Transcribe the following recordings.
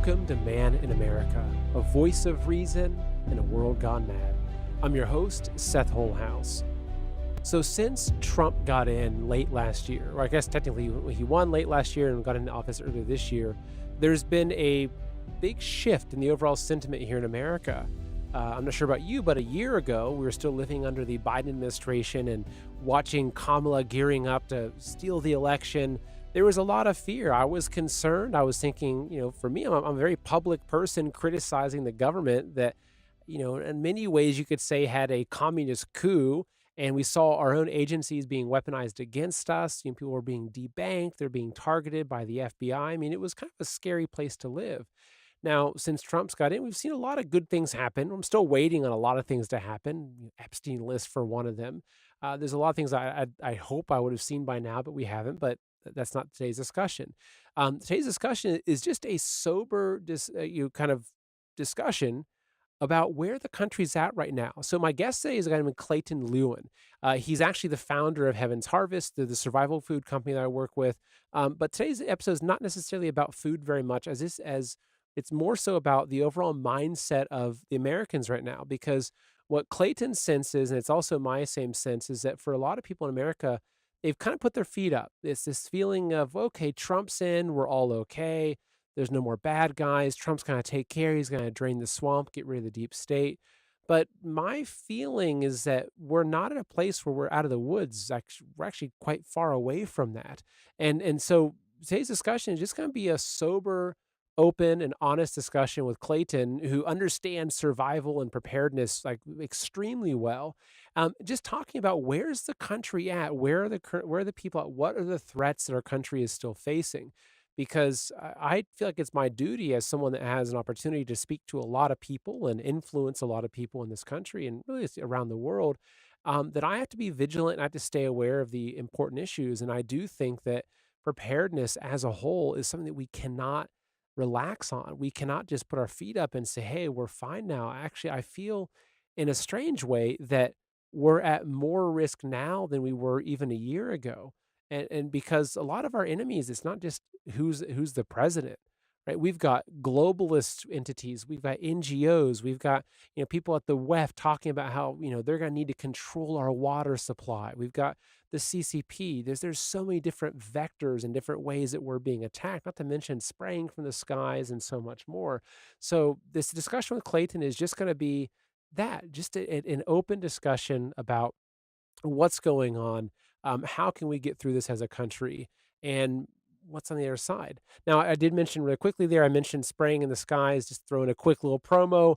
Welcome to Man in America, a voice of reason in a world gone mad. I'm your host, Seth Holhouse. So since Trump got in late last year, or I guess technically he won late last year and got into office earlier this year, there's been a big shift in the overall sentiment here in America. I'm not sure about you, but a year ago, we were still living under the Biden administration and watching Kamala gearing up to steal the election. There was a lot of fear. I was concerned. I was thinking, for me, I'm a very public person criticizing the government that, in many ways you could say had a communist coup. And we saw our own agencies being weaponized against us. People were being debanked. They're being targeted by the FBI. I mean, it was kind of a scary place to live. Now, since Trump's got in, we've seen a lot of good things happen. I'm still waiting on a lot of things to happen. Epstein list for one of them. There's a lot of things I hope I would have seen by now, but we haven't. But that's not today's discussion. Today's discussion is just a sober, kind of discussion about where the country's at right now. So my guest today is a guy named Clayton Llewellyn. He's actually the founder of Heaven's Harvest, the survival food company that I work with. But today's episode is not necessarily about food very much, as it's more so about the overall mindset of the Americans right now. Because what Clayton senses, and it's also my same sense, is that for a lot of people in America, they've kind of put their feet up. It's this feeling of, okay, Trump's in, we're all okay. There's no more bad guys. Trump's going to take care. He's going to drain the swamp, get rid of the deep state. But my feeling is that we're not at a place where we're out of the woods. We're actually quite far away from that. And so today's discussion is just going to be a sober, open, and honest discussion with Clayton, who understands survival and preparedness like extremely well. Just talking about where's the country at, where are the people at, what are the threats that our country is still facing, because I feel like it's my duty as someone that has an opportunity to speak to a lot of people and influence a lot of people in this country and really around the world, that I have to be vigilant and I have to stay aware of the important issues. And I do think that preparedness as a whole is something that we cannot relax on. We cannot just put our feet up and say, hey, we're fine now. Actually, I feel in a strange way that we're at more risk now than we were even a year ago. And because a lot of our enemies, it's not just who's the president, right? We've got globalist entities, we've got NGOs, we've got people at the WEF talking about how they're going to need to control our water supply. We've got the CCP. There's so many different vectors and different ways that we're being attacked. Not to mention spraying from the skies and so much more. So this discussion with Clayton is just going to be that, just an open discussion about what's going on, how can we get through this as a country, and what's on the other side. Now, I did mention really quickly there, I mentioned spraying in the skies, just throwing a quick little promo.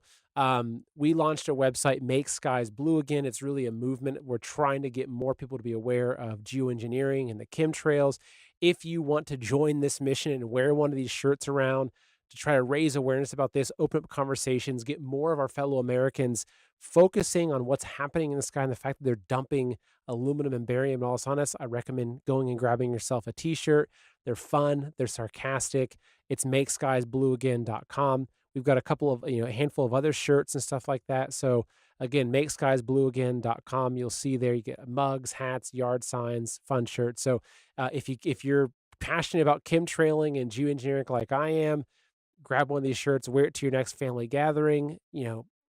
We launched a website, Make Skies Blue Again. It's really a movement. We're trying to get more people to be aware of geoengineering and the chemtrails. If you want to join this mission and wear one of these shirts around to try to raise awareness about this, open up conversations, get more of our fellow Americans focusing on what's happening in the sky and the fact that they're dumping aluminum and barium and all this on us, I recommend going and grabbing yourself a t-shirt. They're fun. They're sarcastic. It's makeskiesblueagain.com. We've got a couple of, a handful of other shirts and stuff like that. So again, makeskiesblueagain.com. You'll see there, you get mugs, hats, yard signs, fun shirts. So if you're passionate about chemtrailing and geoengineering like I am, grab one of these shirts, wear it to your next family gathering,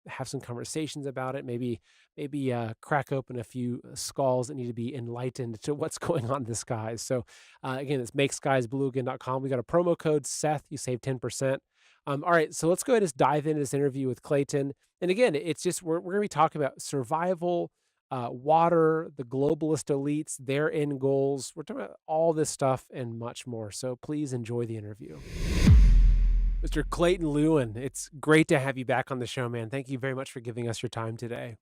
have some conversations about it, maybe crack open a few skulls that need to be enlightened to what's going on in the skies. So again, it's makeskiesblueagain.com. We got a promo code Seth, you save 10%. All right, so let's go ahead and dive into this interview with Clayton. And again, it's just, we're going to be talking about survival, water, the globalist elites, their end goals. We're talking about all this stuff and much more. So please enjoy the interview. Mr. Clayton Llewellyn, it's great to have you back on the show, man. Thank you very much for giving us your time today.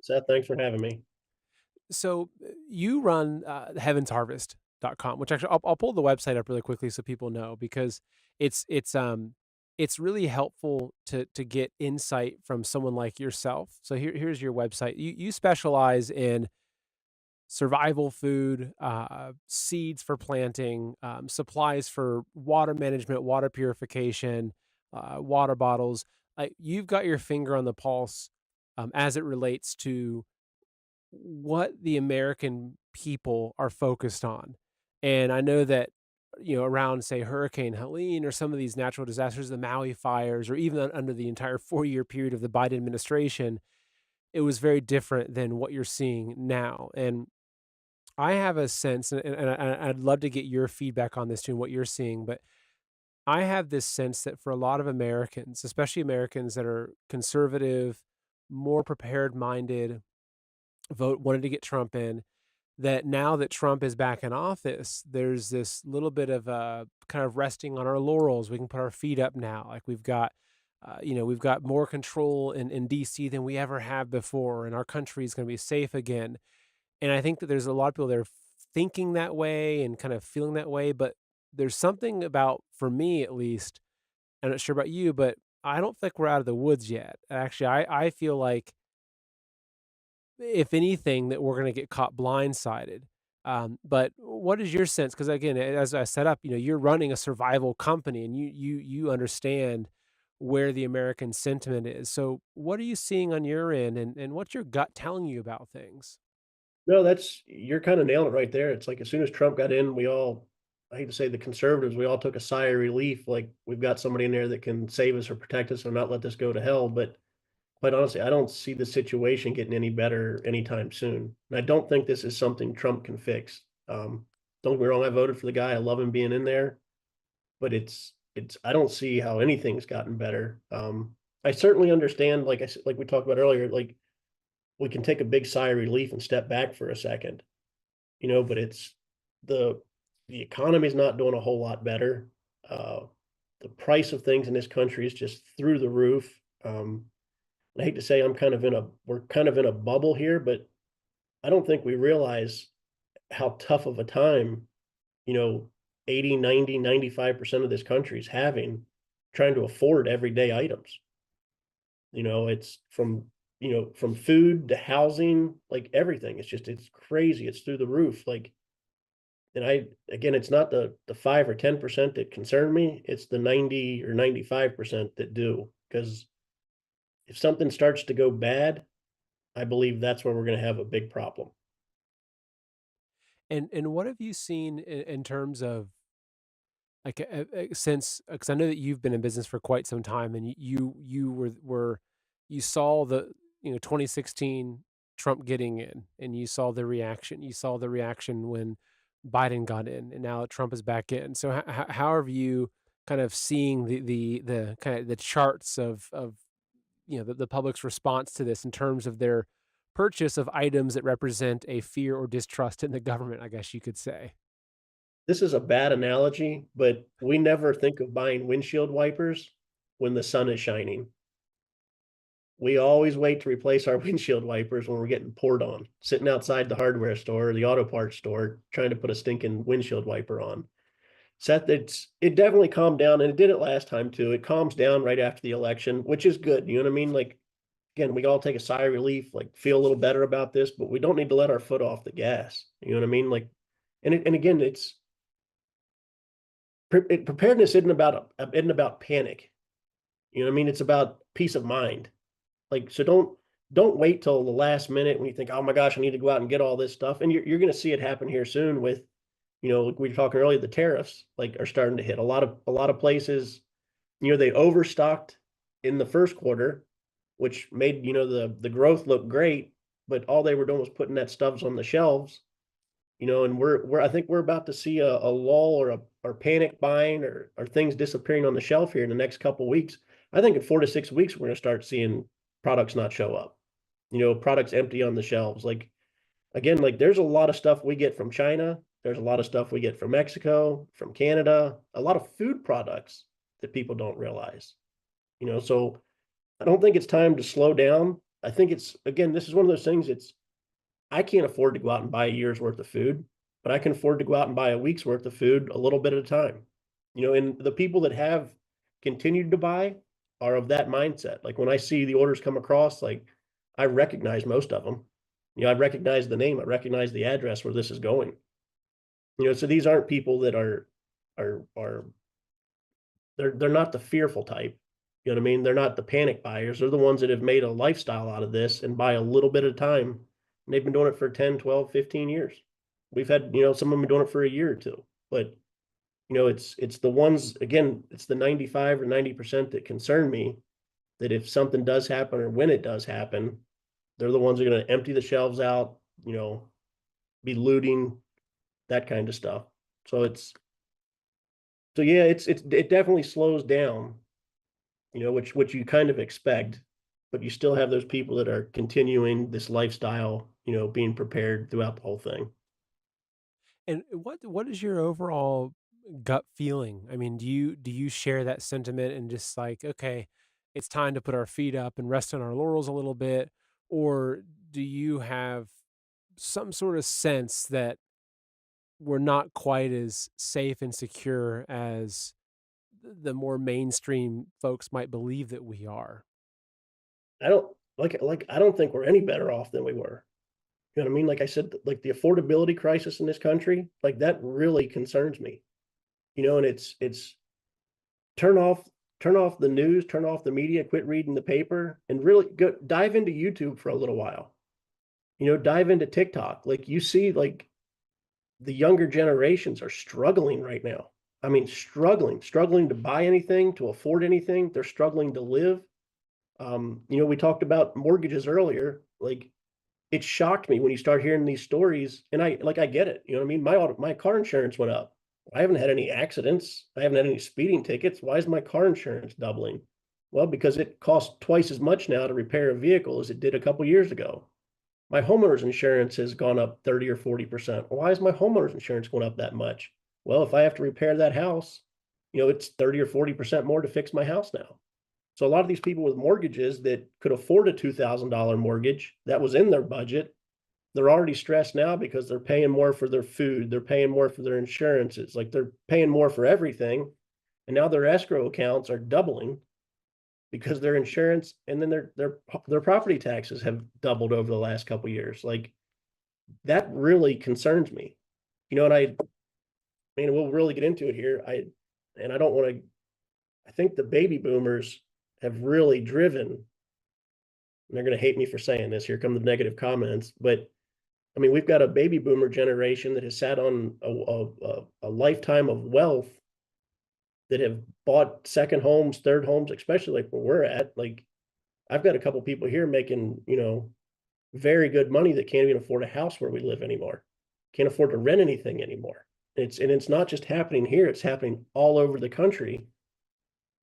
Seth, thanks for having me. So you run heavensharvest.com, which actually I'll pull the website up really quickly so people know, because it's really helpful to get insight from someone like yourself. So here's your website. You specialize in survival food, seeds for planting, supplies for water management, water purification, water bottles. You've got your finger on the pulse as it relates to what the American people are focused on. And I know that around, say, Hurricane Helene or some of these natural disasters, the Maui fires, or even under the entire 4-year period of the Biden administration, it was very different than what you're seeing now. And I have a sense, I'd love to get your feedback on this too, and what you're seeing, but I have this sense that for a lot of Americans, especially Americans that are conservative, more prepared minded, wanted to get Trump in, that now that Trump is back in office, there's this little bit of kind of resting on our laurels. We can put our feet up now. Like we've got more control in DC than we ever have before, and our country is going to be safe again. And I think that there's a lot of people that are thinking that way and kind of feeling that way. But there's something about, for me at least, I'm not sure about you, but I don't think we're out of the woods yet. Actually, I feel like, if anything, that we're gonna get caught blindsided. But what is your sense? Because again, as I set up, you're running a survival company, and you understand where the American sentiment is. So what are you seeing on your end, and what's your gut telling you about things? No, you're kind of nailing it right there. It's like as soon as Trump got in, I hate to say the conservatives, we all took a sigh of relief. Like we've got somebody in there that can save us or protect us or not let this go to hell. But quite honestly, I don't see the situation getting any better anytime soon. And I don't think this is something Trump can fix. Don't get me wrong, I voted for the guy. I love him being in there, but I don't see how anything's gotten better. I certainly understand, like like we talked about earlier, like we can take a big sigh of relief and step back for a second, but the the economy is not doing a whole lot better. Uh, the price of things in this country is just through the roof. I hate to say we're kind of in a bubble here, but I don't think we realize how tough of a time, you know, 80, 90, 95% of this country is having trying to afford everyday items. It's from food to housing, like everything. It's crazy. It's through the roof. Again, it's not the 5 or 10% that concern me. It's the 90 or 95% that do. Because if something starts to go bad, I believe that's where we're going to have a big problem. And what have you seen in terms of, like, since, because I know that you've been in business for quite some time, and you saw the 2016 Trump getting in, and you saw the reaction. You saw the reaction when Biden got in, and now Trump is back in. So how are you kind of seeing the kind of the charts of the public's response to this in terms of their purchase of items that represent a fear or distrust in the government, I guess you could say? This is a bad analogy, but we never think of buying windshield wipers when the sun is shining. We always wait to replace our windshield wipers when we're getting poured on, sitting outside the hardware store or the auto parts store, trying to put a stinking windshield wiper on. Seth, it definitely calmed down, and it did it last time too. It calms down right after the election, which is good. You know what I mean? Like, again, we all take a sigh of relief, like feel a little better about this, but we don't need to let our foot off the gas. You know what I mean? Like, and again, preparedness isn't about panic. You know what I mean? It's about peace of mind. Like, so don't wait till the last minute when you think, oh my gosh, I need to go out and get all this stuff. And you're going to see it happen here soon with, like we were talking earlier, the tariffs like are starting to hit a lot of places. They overstocked in the first quarter, which made the growth look great, but all they were doing was putting that stuff on the shelves. And I think we're about to see a lull or panic buying or things disappearing on the shelf here in the next couple of weeks. I think in 4 to 6 weeks we're going to start seeing products not show up. Products empty on the shelves. Like, again, like there's a lot of stuff we get from China. There's a lot of stuff we get from Mexico, from Canada, a lot of food products that people don't realize. So I don't think it's time to slow down. I think again, this is one of those things. I can't afford to go out and buy a year's worth of food, but I can afford to go out and buy a week's worth of food a little bit at a time. And the people that have continued to buy are of that mindset. Like when I see the orders come across, like I recognize most of them. I recognize the name, I recognize the address where this is going. So these aren't people that are they're not the fearful type. You know what I mean? They're not the panic buyers. They're the ones that have made a lifestyle out of this and buy a little bit at a time. And they've been doing it for 10, 12, 15 years. We've had, some of them been doing it for a year or two. But It's the ones, again, it's the 95 or 90% that concern me, that if something does happen or when it does happen, they're the ones that are going to empty the shelves out, be looting, that kind of stuff. So yeah, it definitely slows down, which you kind of expect, but you still have those people that are continuing this lifestyle, being prepared throughout the whole thing. And what is your overall gut feeling? I mean, do you share that sentiment and just like, okay, it's time to put our feet up and rest on our laurels a little bit, or do you have some sort of sense that we're not quite as safe and secure as the more mainstream folks might believe that we are? I don't I don't think we're any better off than we were. You know what I mean? Like I said, like the affordability crisis in this country, like that really concerns me. And it's turn off turn off the news, turn off the media, quit reading the paper, and really go dive into YouTube for a little while. Dive into TikTok. Like you see, like the younger generations are struggling right now. I mean, struggling to buy anything, to afford anything. They're struggling to live. We talked about mortgages earlier. Like it shocked me when you start hearing these stories, and I get it. You know what I mean? My car insurance went up. I haven't had any accidents. I haven't had any speeding tickets. Why is my car insurance doubling? Well, because it costs twice as much now to repair a vehicle as it did a couple years ago. My homeowner's insurance has gone up 30 or 40%. Why is my homeowner's insurance going up that much? Well, if I have to repair that house, it's 30 or 40% more to fix my house now. So a lot of these people with mortgages that could afford a $2,000 mortgage that was in their budget, they're already stressed now because they're paying more for their food. They're paying more for their insurances. Like they're paying more for everything. And now their escrow accounts are doubling because their insurance and then their property taxes have doubled over the last couple of years. Like that really concerns me. And I mean, we'll really get into it here. I don't want to, I think the baby boomers have really driven, and they're going to hate me for saying this. Here come the negative comments, but I mean, we've got a baby boomer generation that has sat on a lifetime of wealth, that have bought second homes, third homes, especially like where we're at. Like I've got a couple people here making, very good money that can't even afford a house where we live anymore. Can't afford to rent anything anymore. It's not just happening here, it's happening all over the country.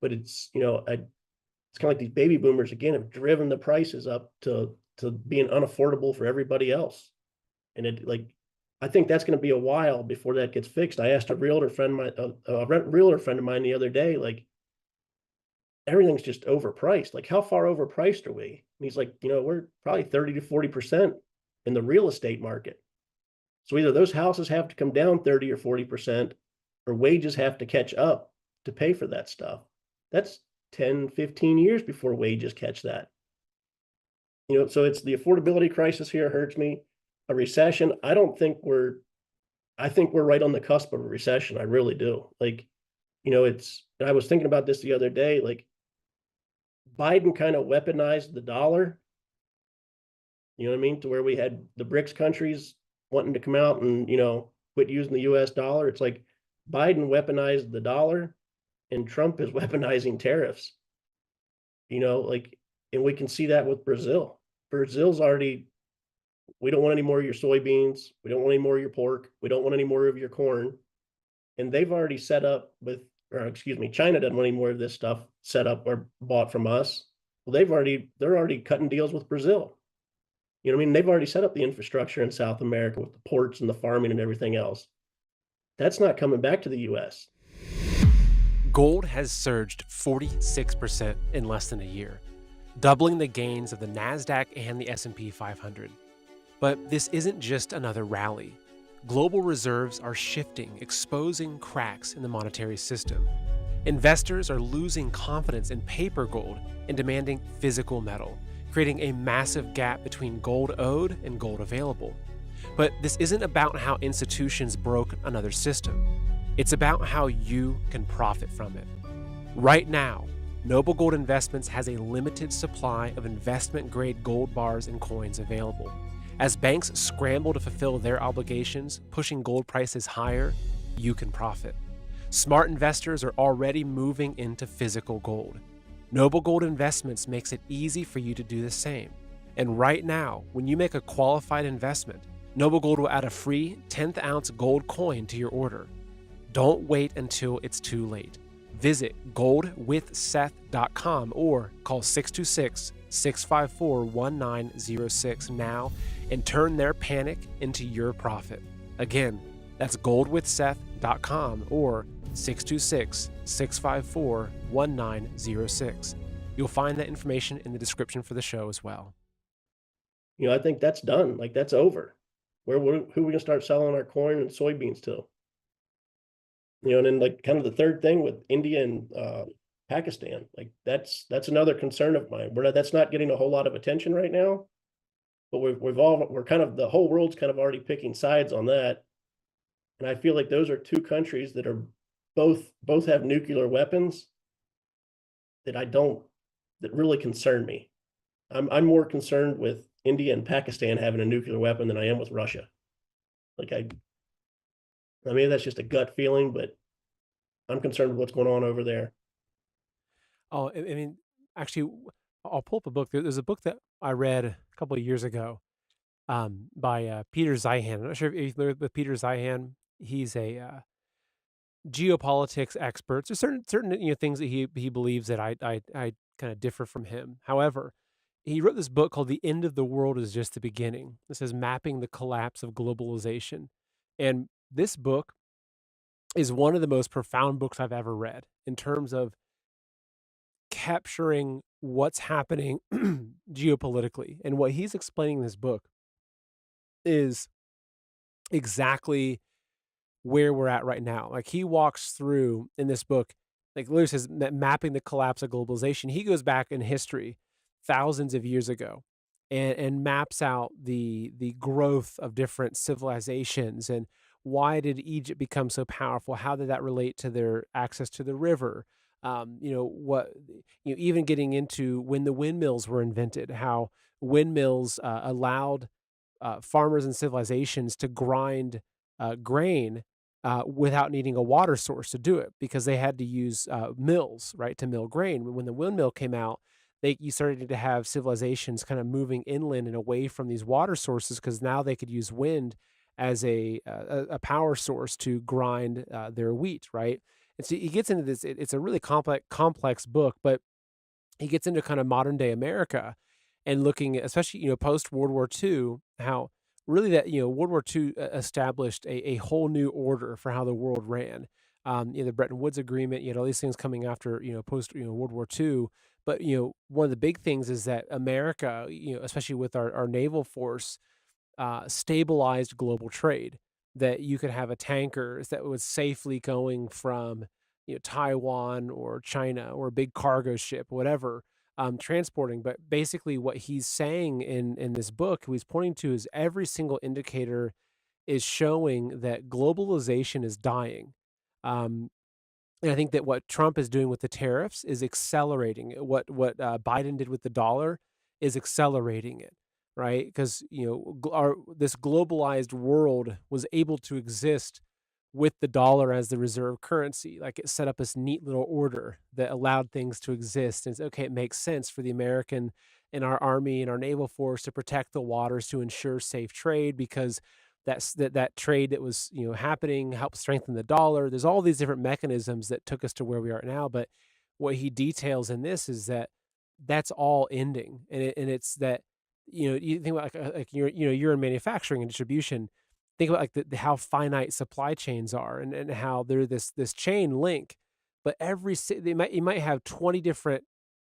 But it's kind of like these baby boomers again have driven the prices up to being unaffordable for everybody else. And I think that's going to be a while before that gets fixed. I asked a realtor friend of mine the other day, like everything's just overpriced. Like how far overpriced are we? And he's like, we're probably 30 to 40% in the real estate market. So either those houses have to come down 30 or 40%, or wages have to catch up to pay for that stuff. That's 10, 15 years before wages catch that. So it's the affordability crisis here hurts me. A recession, I think we're right on the cusp of a recession. I really do. Like, and I was thinking about this the other day, like Biden kind of weaponized the dollar, you know what I mean? To where we had the BRICS countries wanting to come out and, quit using the US dollar. It's like Biden weaponized the dollar and Trump is weaponizing tariffs, like, and we can see that with Brazil. Brazil's already, we don't want any more of your soybeans. We don't want any more of your pork. We don't want any more of your corn. And they've already set up China doesn't want any more of this stuff set up or bought from us. Well, they're already cutting deals with Brazil. You know what I mean? They've already set up the infrastructure in South America with the ports and the farming and everything else. That's not coming back to the US. Gold has surged 46% in less than a year, doubling the gains of the NASDAQ and the S&P 500. But this isn't just another rally. Global reserves are shifting, exposing cracks in the monetary system. Investors are losing confidence in paper gold and demanding physical metal, creating a massive gap between gold owed and gold available. But this isn't about how institutions broke another system. It's about how you can profit from it. Right now, Noble Gold Investments has a limited supply of investment-grade gold bars and coins available. As banks scramble to fulfill their obligations, pushing gold prices higher, you can profit. Smart investors are already moving into physical gold. Noble Gold Investments makes it easy for you to do the same. And right now, when you make a qualified investment, Noble Gold will add a free 10th ounce gold coin to your order. Don't wait until it's too late. Visit goldwithseth.com or call 626-654-1906 now and turn their panic into your profit. Again, that's goldwithseth.com or 626-654-1906. You'll find that information in the description for the show as well. I think that's done. Like, that's over. Who are we gonna start selling our corn and soybeans to? And then, like, kind of the third thing with India and Pakistan, like that's another concern of mine. That's not getting a whole lot of attention right now, but we're kind of, the whole world's kind of already picking sides on that. And I feel like those are two countries that are both have nuclear weapons that really concern me. I'm more concerned with India and Pakistan having a nuclear weapon than I am with Russia. Like, I mean, that's just a gut feeling, but I'm concerned with what's going on over there. Oh, I mean, actually, I'll pull up a book. There's a book that I read a couple of years ago, by Peter Zeihan. I'm not sure if you're familiar with Peter Zeihan. He's a geopolitics expert. There's certain things that he believes that I kind of differ from him. However, he wrote this book called "The End of the World Is Just the Beginning." This is mapping the collapse of globalization, and this book is one of the most profound books I've ever read in terms of capturing what's happening geopolitically. And what he's explaining in this book is exactly where we're at right now. Like, he walks through in this book, like literally says mapping the collapse of globalization. He goes back in history thousands of years ago and maps out the growth of different civilizations and why did Egypt become so powerful? How did that relate to their access to the river? Even getting into when the windmills were invented, how windmills allowed farmers and civilizations to grind grain without needing a water source to do it because they had to use mills, right, to mill grain. When the windmill came out, you started to have civilizations kind of moving inland and away from these water sources because now they could use wind as a power source to grind their wheat, right? And so he gets into this. It's a really complex book, but he gets into kind of modern day America and looking at, especially, post World War II, how really that, World War II established a whole new order for how the world ran. The Bretton Woods Agreement, you had all these things coming after, post, World War II. But, one of the big things is that America, especially with our naval force, stabilized global trade, that you could have a tanker that was safely going from, Taiwan or China or a big cargo ship, whatever, transporting. But basically what he's saying in this book, who he's pointing to, is every single indicator is showing that globalization is dying. And I think that what Trump is doing with the tariffs is accelerating it. What Biden did with the dollar is accelerating it, right? Because this globalized world was able to exist with the dollar as the reserve currency. Like, it set up this neat little order that allowed things to exist. And it's okay, it makes sense for the American and our army and our naval force to protect the waters to ensure safe trade because that trade that was happening helped strengthen the dollar. There's all these different mechanisms that took us to where we are now. But what he details in this is that that's all ending, and it's that you think about like you're in manufacturing and distribution. Think about like how finite supply chains are, and how they're this chain link, but you might have 20 different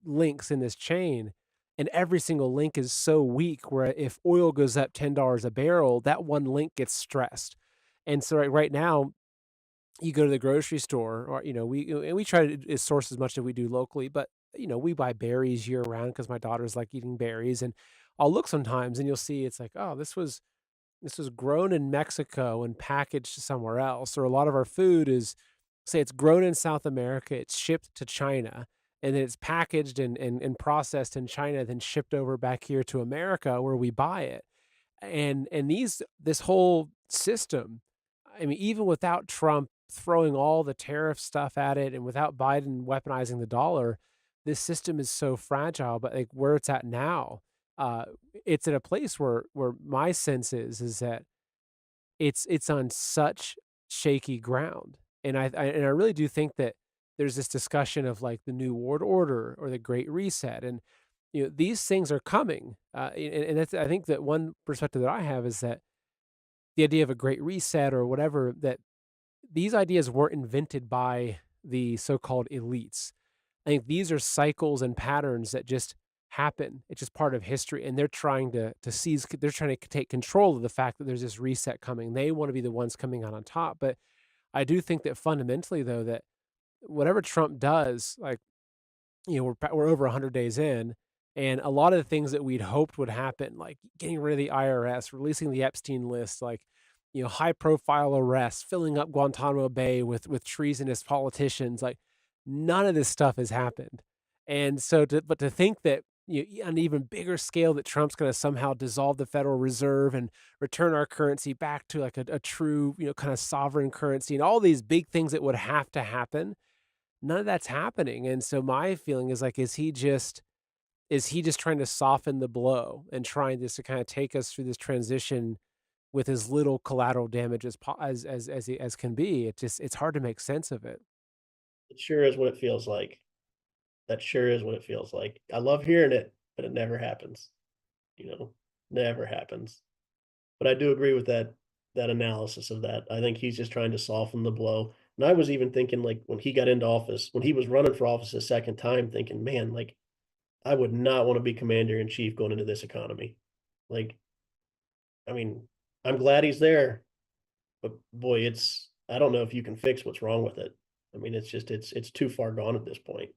links in this chain, and every single link is so weak where if oil goes up $10 a barrel, that one link gets stressed. And so right now, you go to the grocery store, or we try to source as much as we do locally, but we buy berries year round because my daughters like eating berries, and I'll look sometimes and you'll see it's like, oh, this was grown in Mexico and packaged somewhere else. Or a lot of our food is, say, it's grown in South America, it's shipped to China, and then it's packaged and processed in China, then shipped over back here to America where we buy it. And this whole system, I mean, even without Trump throwing all the tariff stuff at it, and without Biden weaponizing the dollar, this system is so fragile. But like where it's at now, uh, it's at a place where my sense is that it's on such shaky ground, and I really do think that there's this discussion of like the new world order or the Great Reset, and these things are coming, and that's, I think that one perspective that I have is that the idea of a Great Reset or whatever, that these ideas weren't invented by the so-called elites. I think these are cycles and patterns that just happen. It's just part of history, and they're trying to seize. They're trying to take control of the fact that there's this reset coming. They want to be the ones coming out on top. But I do think that fundamentally, though, that whatever Trump does, like we're over 100 days in, and a lot of the things that we'd hoped would happen, like getting rid of the IRS, releasing the Epstein list, like high profile arrests, filling up Guantanamo Bay with treasonous politicians, like none of this stuff has happened. And so, but to think that on an even bigger scale that Trump's going to somehow dissolve the Federal Reserve and return our currency back to like a true kind of sovereign currency, and all these big things that would have to happen, none of that's happening. And so my feeling is like, is he just trying to soften the blow and trying just to kind of take us through this transition with as little collateral damage as as can be? It's hard to make sense of it. It sure is what it feels like. That sure is what it feels like. I love hearing it, but it never happens. You know, never happens. But I do agree with that analysis of that. I think he's just trying to soften the blow. And I was even thinking like when he got into office, when he was running for office a second time, thinking, man, like I would not want to be commander in chief going into this economy. Like, I mean, I'm glad he's there, but boy, I don't know if you can fix what's wrong with it. I mean, it's too far gone at this point.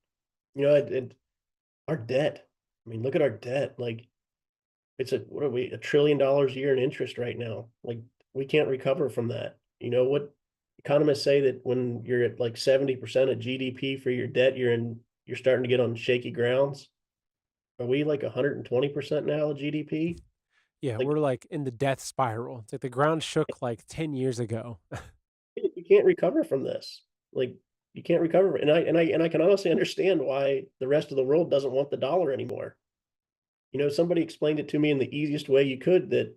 Our debt. I mean, look at our debt. Like it's what are we, $1 trillion a year in interest right now? Like we can't recover from that. You know what economists say that when you're at like 70% of GDP for your debt, you're starting to get on shaky grounds. Are we like 120% now of GDP? Yeah, Like we're like in the death spiral. It's like the ground shook like 10 years ago. you can't recover from this. Like you can't recover. And I can honestly understand why the rest of the world doesn't want the dollar anymore. Somebody explained it to me in the easiest way you could that,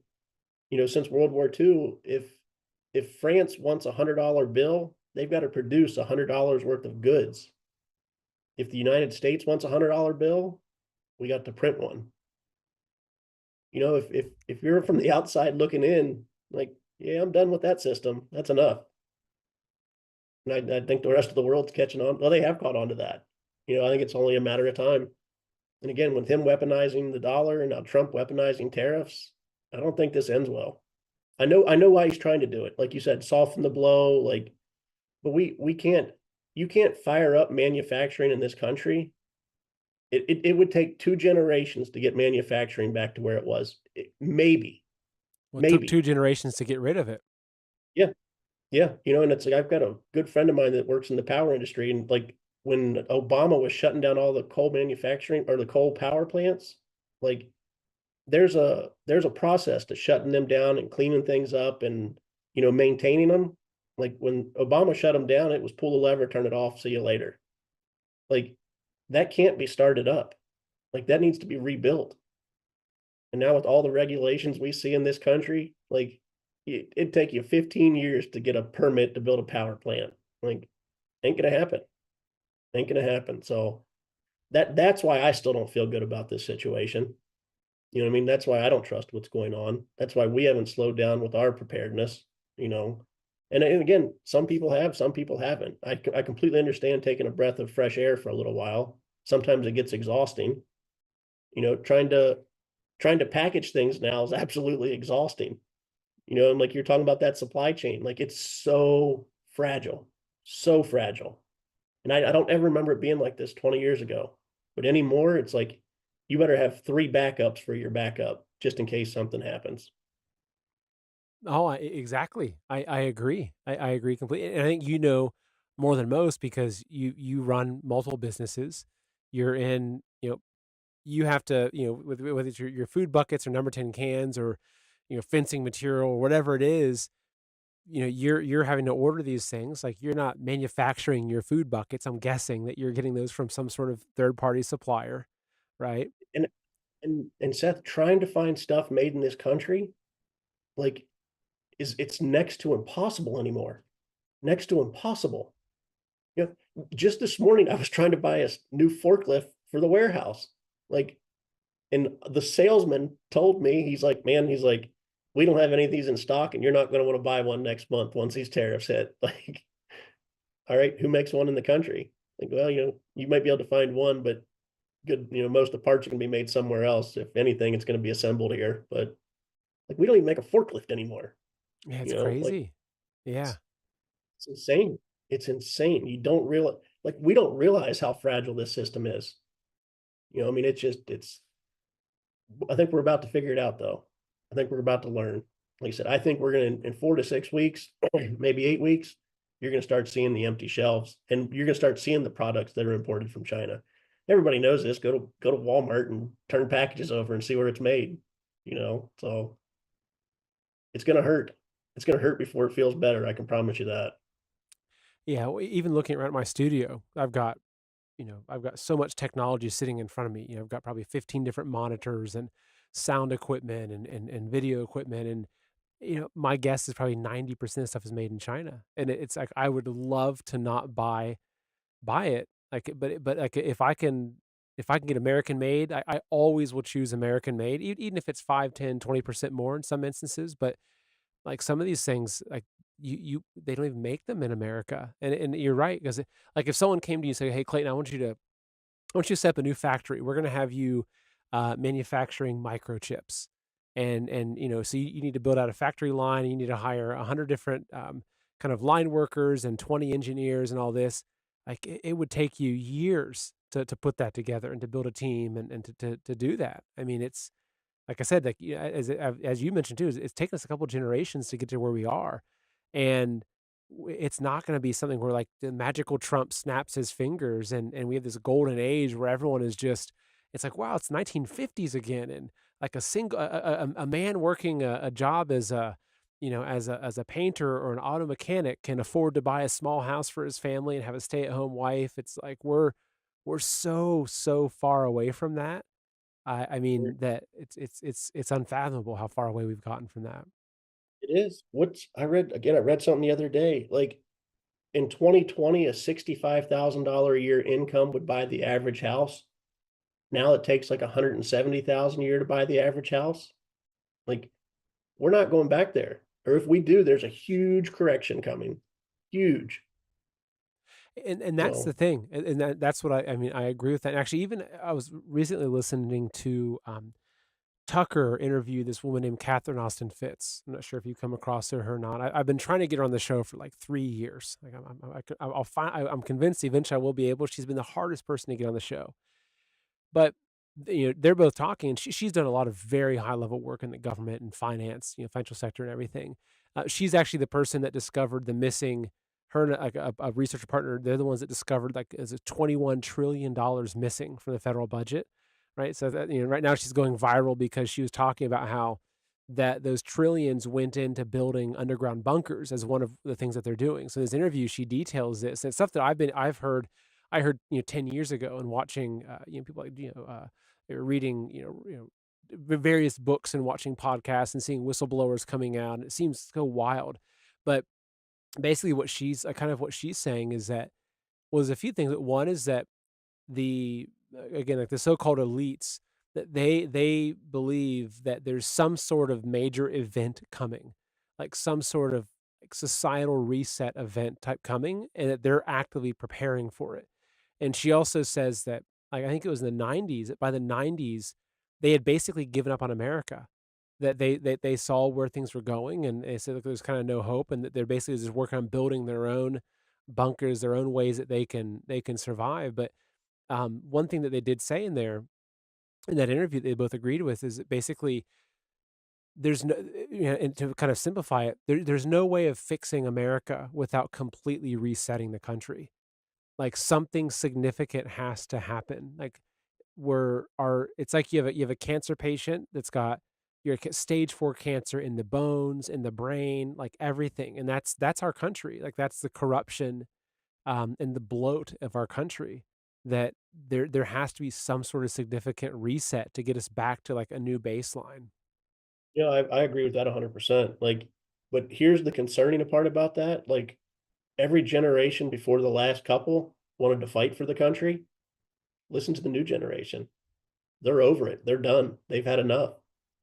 since World War II, if France wants $100 bill, they've got to produce $100 worth of goods. If the United States wants $100 bill, we got to print one. If you're from the outside looking in, like, yeah, I'm done with that system. That's enough. And I think the rest of the world's catching on. Well, they have caught on to that. I think it's only a matter of time. And again, with him weaponizing the dollar and now Trump weaponizing tariffs, I don't think this ends well. I know why he's trying to do it. Like you said, soften the blow, like, but we can't, you can't fire up manufacturing in this country. It would take 2 generations to get manufacturing back to where it was. Maybe, Well, it took maybe. 2 generations to get rid of it. Yeah. Yeah. And it's like, I've got a good friend of mine that works in the power industry. And like when Obama was shutting down all the coal manufacturing or the coal power plants, like there's a process to shutting them down and cleaning things up and maintaining them. Like when Obama shut them down, it was pull the lever, turn it off, see you later. Like that can't be started up. Like that needs to be rebuilt. And now with all the regulations we see in this country, like it'd take you 15 years to get a permit to build a power plant. Like ain't gonna happen. Ain't gonna happen. So that's why I still don't feel good about this situation. You know what I mean? That's why I don't trust what's going on. That's why we haven't slowed down with our preparedness, you know. And again, some people have, some people haven't. I completely understand taking a breath of fresh air for a little while. Sometimes it gets exhausting. Trying to package things now is absolutely exhausting. And like you're talking about that supply chain, like it's so fragile, so fragile. And I don't ever remember it being like this 20 years ago. But anymore, it's like you better have 3 backups for your backup just in case something happens. Oh, exactly. I agree. I agree completely. And I think more than most because you run multiple businesses. You're in, you have to, whether it's your food buckets or number 10 cans or, fencing material or whatever it is, you're having to order these things, like, you're not manufacturing your food buckets. I'm guessing that you're getting those from some sort of third party supplier, right? And and Seth, trying to find stuff made in this country, like, it's next to impossible anymore. Next to impossible. You know, just this morning, I was trying to buy a new forklift for the warehouse. Like, and the salesman told me, he's like, man, he's like, we don't have any of these in stock, and you're not going to want to buy one next month once these tariffs hit. Like, all right, who makes one in the country? Like, well, you might be able to find one, but good, most of the parts are going to be made somewhere else. If anything, it's going to be assembled here. But like, we don't even make a forklift anymore. Yeah, it's Like, crazy. Yeah. it's, it's insane. It's insane. You don't realize, like, we don't realize how fragile this system is. I mean, I think we're about to figure it out, though. I think we're about to learn. Like I said, I think we're going to, in 4 to 6 weeks, maybe 8 weeks, you're going to start seeing the empty shelves, and you're going to start seeing the products that are imported from China. Everybody knows this. Go to Walmart and turn packages over and see where it's made. So it's going to hurt. It's going to hurt before it feels better. I can promise you that. Yeah, even looking around my studio, I've got so much technology sitting in front of me. I've got probably 15 different monitors and sound equipment and video equipment. And, my guess is probably 90% of stuff is made in China. And it's like, I would love to not buy it. Like, but like, if I can get American made, I always will choose American made, even if it's 5, 10, 20% more in some instances. But like some of these things, like they don't even make them in America. And you're right, because like if someone came to you and say, "Hey, Clayton, I want you to set up a new factory. We're gonna have you manufacturing microchips." And so you need to build out a factory line, and you need to hire 100 different kind of line workers and 20 engineers and all this. Like it would take you years to put that together and to build a team and to do that. I mean, it's like I said, like, as you mentioned too, it's taken us a couple generations to get to where we are, and it's not gonna be something where, like, the magical Trump snaps his fingers and we have this golden age where everyone is just it's like, "Wow, it's 1950s again," and, like, a man working a job as as a painter or an auto mechanic can afford to buy a small house for his family and have a stay-at-home wife. It's like we're so, so far away from that. I mean, that it's unfathomable how far away we've gotten from that. It is. I read something the other day. Like, in 2020, a $65,000 a year income would buy the average house. Now it takes like 170,000 a year to buy the average house. Like, we're not going back there. Or if we do, there's a huge correction coming. Huge. And that's the So, thing, and that's what I mean, I agree with that. And actually, even I was recently listening to, Tucker interview this woman named Catherine Austin Fitts. I'm not sure if you come across her or not. I've been trying to get her on the show for, like, 3 years. Like, I'll find I'm convinced eventually I will be able. She's been the hardest person to get on the show. But, they're both talking, and she's done a lot of very high level work in the government and finance, financial sector and everything. She's actually the person that discovered the missing her and, like, a researcher partner, they're the ones that discovered, like, is it $21 trillion missing from the federal budget, right? So that, right now she's going viral because she was talking about how that those trillions went into building underground bunkers as one of the things that they're doing. So this interview, she details this, and it's stuff that I heard, 10 years ago, and watching, people like, reading, various books and watching podcasts and seeing whistleblowers coming out, and it seems so wild. But basically what she's saying is that well, there's a few things. One is that again, like the so-called elites, that they believe that there's some sort of major event coming, like some sort of like societal reset event type coming, and that they're actively preparing for it. And she also says that, like, I think it was in the 90s, that by the 90s, they had basically given up on America. That they saw where things were going, and they said that there's kinda no hope, and that they're basically just working on building their own bunkers, their own ways that they can survive. But, one thing that they did say in that interview they both agreed with is that basically there's no and to kind of simplify it, there's no way of fixing America without completely resetting the country. Like, something significant has to happen. Like, where our it's like you have a cancer patient that's got stage 4 cancer in the bones, in the brain, like everything. And that's our country. Like that's the corruption and the bloat of our country, that there has to be some sort of significant reset to get us back to like a new baseline. Yeah, I agree with that 100%. Like, but here's the concerning part about that. Like, every generation before the last couple wanted to fight for the country. Listen to the new generation. They're over it. They're done. They've had enough.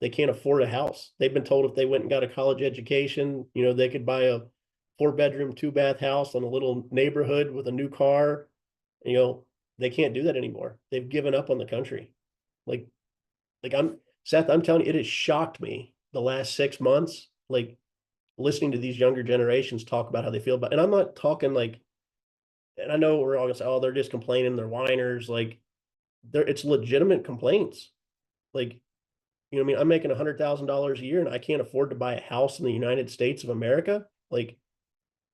They can't afford a house. They've been told if they went and got a college education, they could buy a 4 bedroom, 2 bath house in a little neighborhood with a new car. You know, they can't do that anymore. They've given up on the country. Like, Seth, I'm telling you, it has shocked me the last 6 months, like listening to these younger generations talk about how they feel about, and I'm not talking like, and I know we're all gonna say, oh, they're just complaining, they're whiners, like it's legitimate complaints. Like, what I mean? I'm making $100,000 a year and I can't afford to buy a house in the United States of America. Like,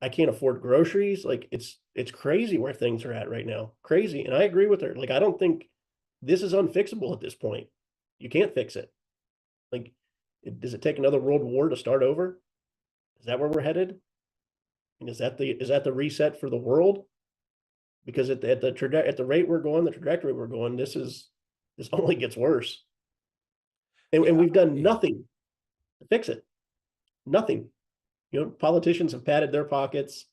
I can't afford groceries. Like, it's crazy where things are at right now. Crazy. And I agree with her. Like, I don't think this is unfixable at this point. You can't fix it. Like, does it take another world war to start over? Is that where we're headed? And is that the reset for the world? Because at the rate we're going, the trajectory we're going, this only gets worse. And Yeah, we've done yeah. nothing to fix it. Nothing. Politicians have padded their pockets.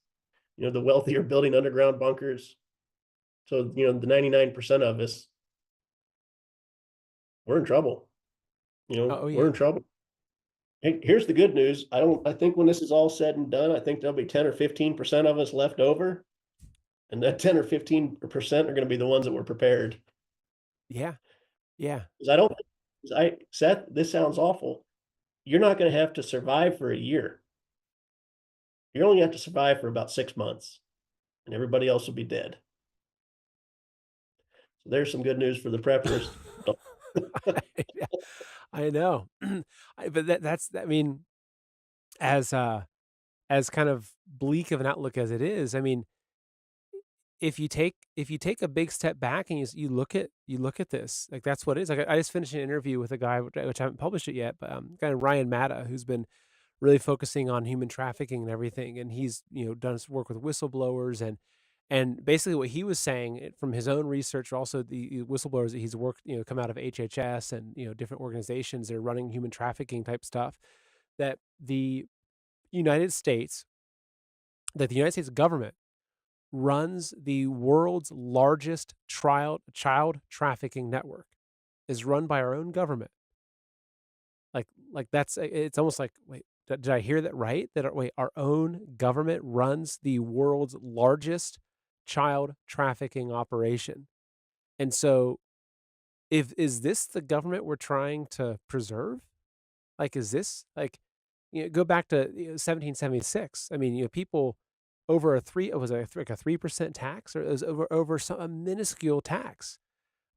The wealthy are building underground bunkers. So, the 99% of us, we're in trouble. Oh, We're in yeah. trouble. Hey, here's the good news. I think when this is all said and done, I think there'll be 10 or 15% of us left over. And that 10 or 15% are going to be the ones that were prepared. Yeah, yeah. Because I don't, 'cause Seth, this sounds awful. You're not going to have to survive for a year. You're only going to have to survive for about 6 months, and everybody else will be dead. So there's some good news for the preppers. Yeah, I know. But I mean, as, as kind of bleak of an outlook as it is, I mean, if you take a big step back and you look at this, like, that's what it is. Like, I just finished an interview with a guy, which I haven't published it yet, but, a guy named Ryan Matta, who's been really focusing on human trafficking and everything, and he's, done some work with whistleblowers, and basically what he was saying, from his own research, also the whistleblowers that he's worked, come out of HHS and, different organizations that are running human trafficking type stuff, that United States the United States government runs the world's largest child trafficking network, is run by our own government. Like that's it's almost like, wait, did I hear that right? Wait, our own government runs the world's largest child trafficking operation. And so, if is this the government we're trying to preserve? Like, is this like, go back to, 1776. I mean, people over a three, it was like a 3% tax, or it was over some a minuscule tax,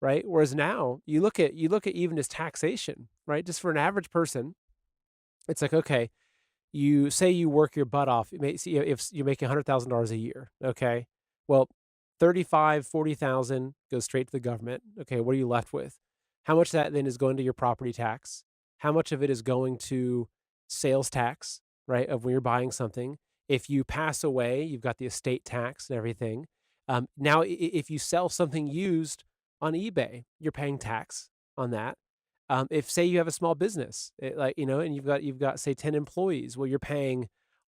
right? Whereas now you look at even just taxation, right? Just for an average person, it's like, okay, you say you work your butt off. See, if you're making $100,000 a year, okay, well, 35, 40,000 goes straight to the government. Okay, what are you left with? How much of that then is going to your property tax? How much of it is going to sales tax, right? Of when you're buying something. If you pass away, you've got the estate tax and everything. Now, if you sell something used on eBay, you're paying tax on that. If say you have a small business, like, and you've got say 10 employees, well, you're paying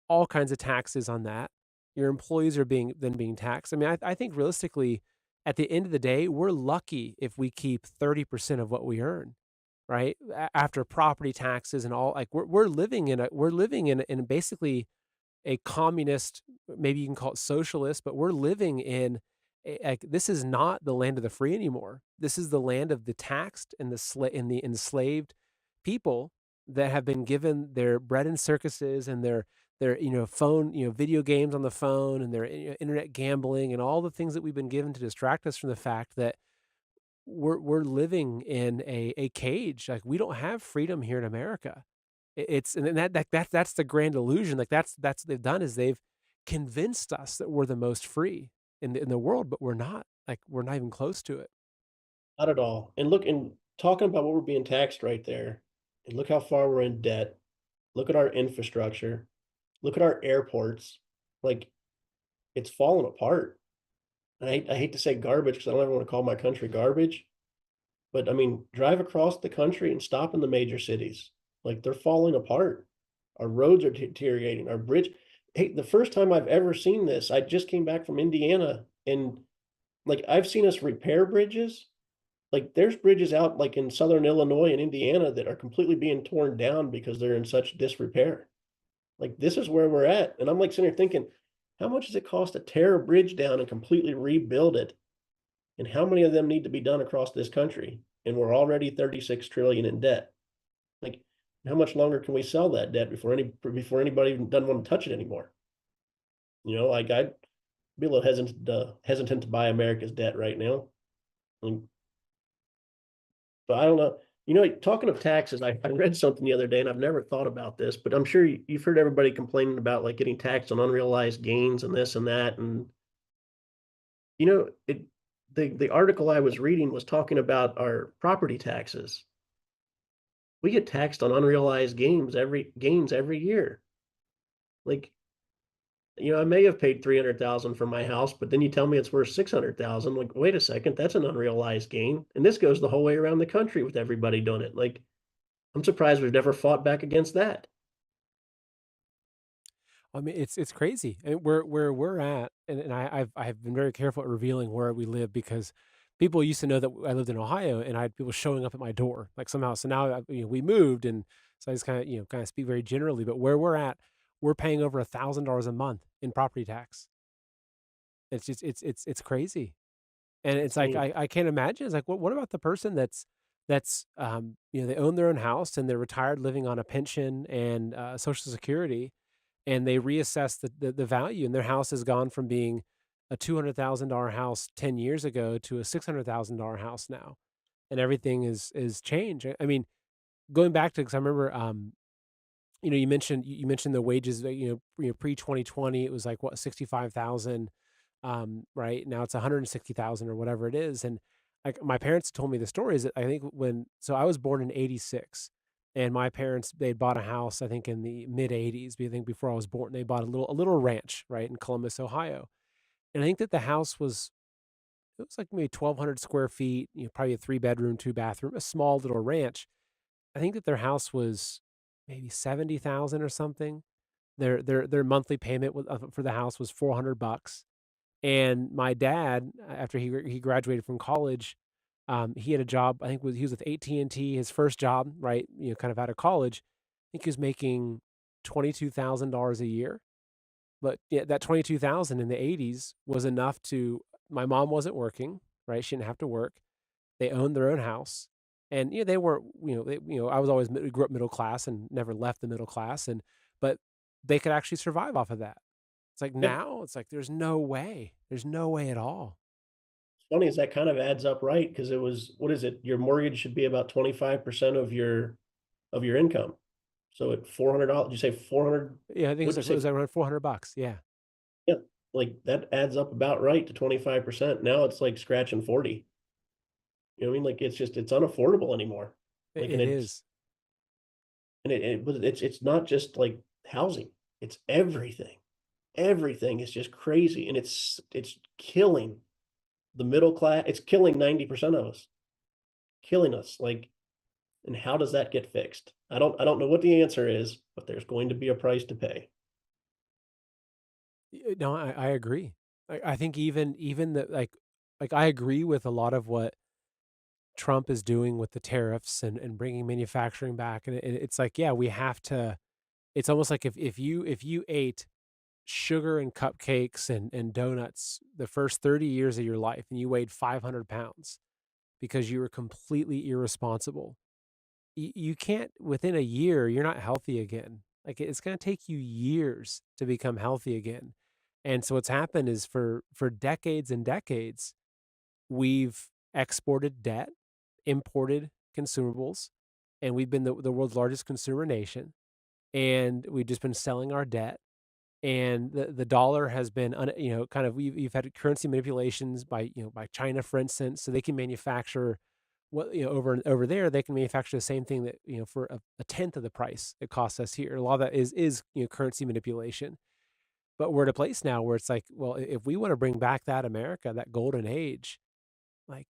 all kinds of taxes on that. Your employees are being taxed. I mean, I think realistically, at the end of the day, we're lucky if we keep 30% of what we earn, right? After property taxes and all, like, we're living in basically a communist, maybe you can call it socialist, but we're living in like, this is not the land of the free anymore. This is the land of the taxed and the enslaved people that have been given their bread and circuses and their phone, video games on the phone, and their internet gambling and all the things that we've been given to distract us from the fact that we're living in a cage. Like, we don't have freedom here in America. It's and then that's the grand illusion. Like, that's what they've done, is they've convinced us that we're the most free in the world, but we're not. Like, we're not even close to it. Not at all. And look, and talking about what we're being taxed right there. and look how far we're in debt. Look at our infrastructure. Look at our airports. Like, it's falling apart. I hate to say garbage because I don't ever want to call my country garbage, but I mean, drive across the country and stop in the major cities. Like, they're falling apart. Our roads are deteriorating. Our bridge. Hey, the first time I've ever seen this, I just came back from Indiana, and like I've seen us repair bridges. Like, there's bridges out like in southern Illinois and Indiana that are completely being torn down because they're in such disrepair. Like, this is where we're at. And I'm like sitting here thinking, how much does it cost to tear a bridge down and completely rebuild it? And how many of them need to be done across this country? And we're already 36 trillion in debt. Like, how much longer can we sell that debt before anybody even doesn't want to touch it anymore? Like, I'd be a little hesitant to buy America's debt right now. And, but I don't know. Talking of taxes, I read something the other day, and I've never thought about this, but I'm sure you've heard everybody complaining about like getting taxed on unrealized gains and this and that. And it the article I was reading was talking about our property taxes. We get taxed on unrealized gains every year. Like, I may have paid 300,000 for my house, but then you tell me it's worth 600,000. Like, wait a second, that's an unrealized gain. And this goes the whole way around the country with everybody doing it. Like, I'm surprised we've never fought back against that. I mean, it's crazy. And where we're at, and I've been very careful at revealing where we live because people used to know that I lived in Ohio, and I had people showing up at my door like somehow. So now we moved, and so I just kind of speak very generally. But where we're at, we're paying over $1,000 a month in property tax. It's just it's crazy. And it's like, Insane. I can't imagine. It's like, what about the person that's, they own their own house and they're retired living on a pension and, Social Security, and they reassess the value, and their house has gone from being a $200,000 house 10 years ago to a $600,000 house now, and everything is changed. I mean, going back to, because I remember, you mentioned the wages, pre-2020, it was like, what, 65,000, right? Now it's 160,000 or whatever it is, and, like, my parents told me the stories that I think I was born in '86, and my parents, they bought a house, I think, in the mid-'80s, I think before I was born, they bought a little ranch, right, in Columbus, Ohio, and I think that the house it was like maybe 1,200 square feet, probably a 3-bedroom, 2-bathroom, a small little ranch. I think that their house was maybe 70,000 or something. Their monthly payment for the house was $400, and my dad, after he graduated from college, he had a job. I think he was with AT&T, his first job, right? Kind of out of college. I think he was making $22,000 a year. But yeah, that 22,000 in the '80s was enough to. My mom wasn't working, right? She didn't have to work. They owned their own house, and they weren't. I was always grew up middle class and never left the middle class, but they could actually survive off of that. It's like Yeah. now, it's like there's no way. There's no way at all. Funny is that kind of adds up right because it was, what is it? Your mortgage should be about 25% of your income. So at $400, you say 400, Yeah, I think what'd you it say? was around $400. Yeah. Yeah, like that adds up about right to 25%. Now it's like scratching 40. You know what I mean? Like, it's unaffordable anymore. It, Like, it is. but it's not just like housing, it's everything. Everything is just crazy, and it's killing the middle class. It's killing 90% of us, killing us. Like, and how does that get fixed? I don't know what the answer is, but there's going to be a price to pay. No, I agree. I think even the like I agree with a lot of what Trump is doing with the tariffs and bringing manufacturing back, and it's like, yeah, we have to. It's almost like if you ate sugar and cupcakes and donuts the first 30 years of your life and you weighed 500 pounds because you were completely irresponsible, you can't, within a year, you're not healthy again. Like, it's going to take you years to become healthy again. And so what's happened is for decades and decades, we've exported debt, imported consumables, and we've been the world's largest consumer nation. And we've just been selling our debt. And the dollar has been, kind of, we've had currency manipulations by China, for instance, so they can manufacture what over there they can manufacture the same thing that for a tenth of the price it costs us here. A lot of that is currency manipulation. But we're at a place now where it's like, well, if we want to bring back that America, that golden age, like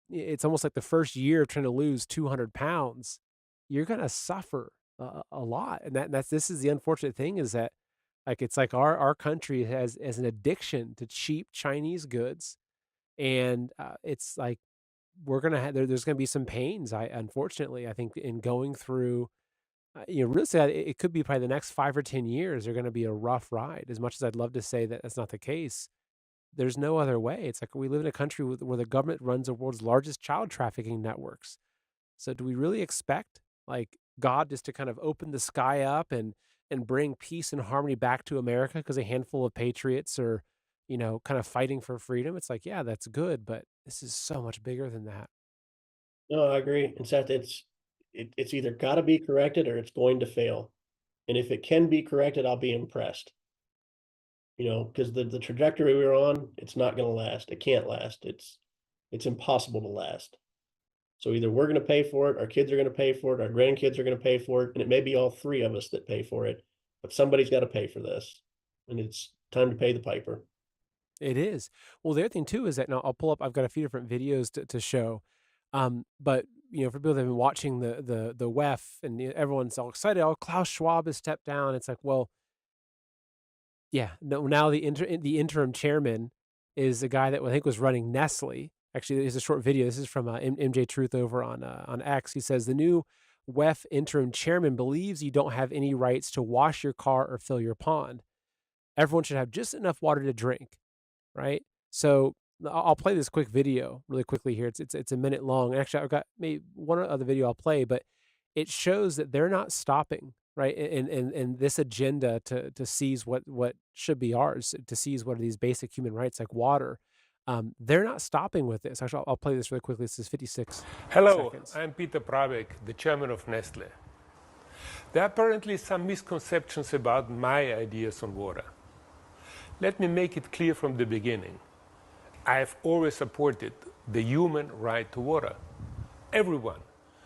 it's almost like the first year of trying to lose 200 pounds, you're gonna suffer a lot. And that's this is the unfortunate thing is that like it's like our country has an addiction to cheap Chinese goods, and it's like we're gonna have there's gonna be some pains. I unfortunately I think in going through really sad, it could be probably the next 5 or 10 years are gonna be a rough ride. As much as I'd love to say that that's not the case, there's no other way. It's like we live in a country where the government runs the world's largest child trafficking networks. So do we really expect, like, God just to kind of open the sky up and bring peace and harmony back to America because a handful of patriots are, kind of fighting for freedom? It's like, yeah, that's good, but this is so much bigger than that. No, I agree. In fact, it's either gotta be corrected or it's going to fail. And if it can be corrected, I'll be impressed. Because the trajectory we're on, it's not gonna last. It can't last. It's impossible to last. So either we're gonna pay for it, our kids are gonna pay for it, our grandkids are gonna pay for it, and it may be all three of us that pay for it, but somebody's gotta pay for this, and it's time to pay the piper. It is. Well, the other thing too is that now I'll pull up. I've got a few different videos to show, but for people that have been watching the WEF and everyone's all excited. Oh, Klaus Schwab has stepped down. It's like, well, yeah, no. Now the interim chairman is a guy that I think was running Nestle. Actually, there's a short video. This is from MJ Truth over on X. He says the new WEF interim chairman believes you don't have any rights to wash your car or fill your pond. Everyone should have just enough water to drink, right? So I'll play this quick video really quickly here. It's a minute long. Actually, I've got maybe one other video I'll play, but it shows that they're not stopping, right? And this agenda to seize what should be ours, to seize what are these basic human rights like water. They're not stopping with this. Actually, I'll play this really quickly. This is 56 Hello, seconds. I'm Peter Pravec, the chairman of Nestle. There are apparently some misconceptions about my ideas on water. Let me make it clear from the beginning. I have always supported the human right to water. Everyone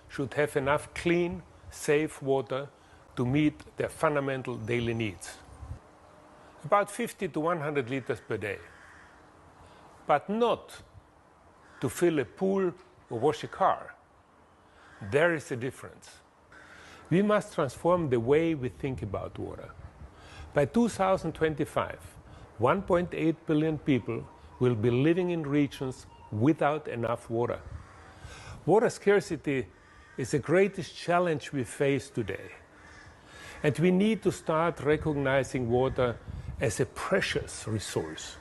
should have enough clean, safe water to meet their fundamental daily needs. About 50 to 100 liters per day. But not to fill a pool or wash a car. There is a difference. We must transform the way we think about water. By 2025, 1.8 billion people will be living in regions without enough water. Water scarcity is the greatest challenge we face today. And we need to start recognizing water as a precious resource.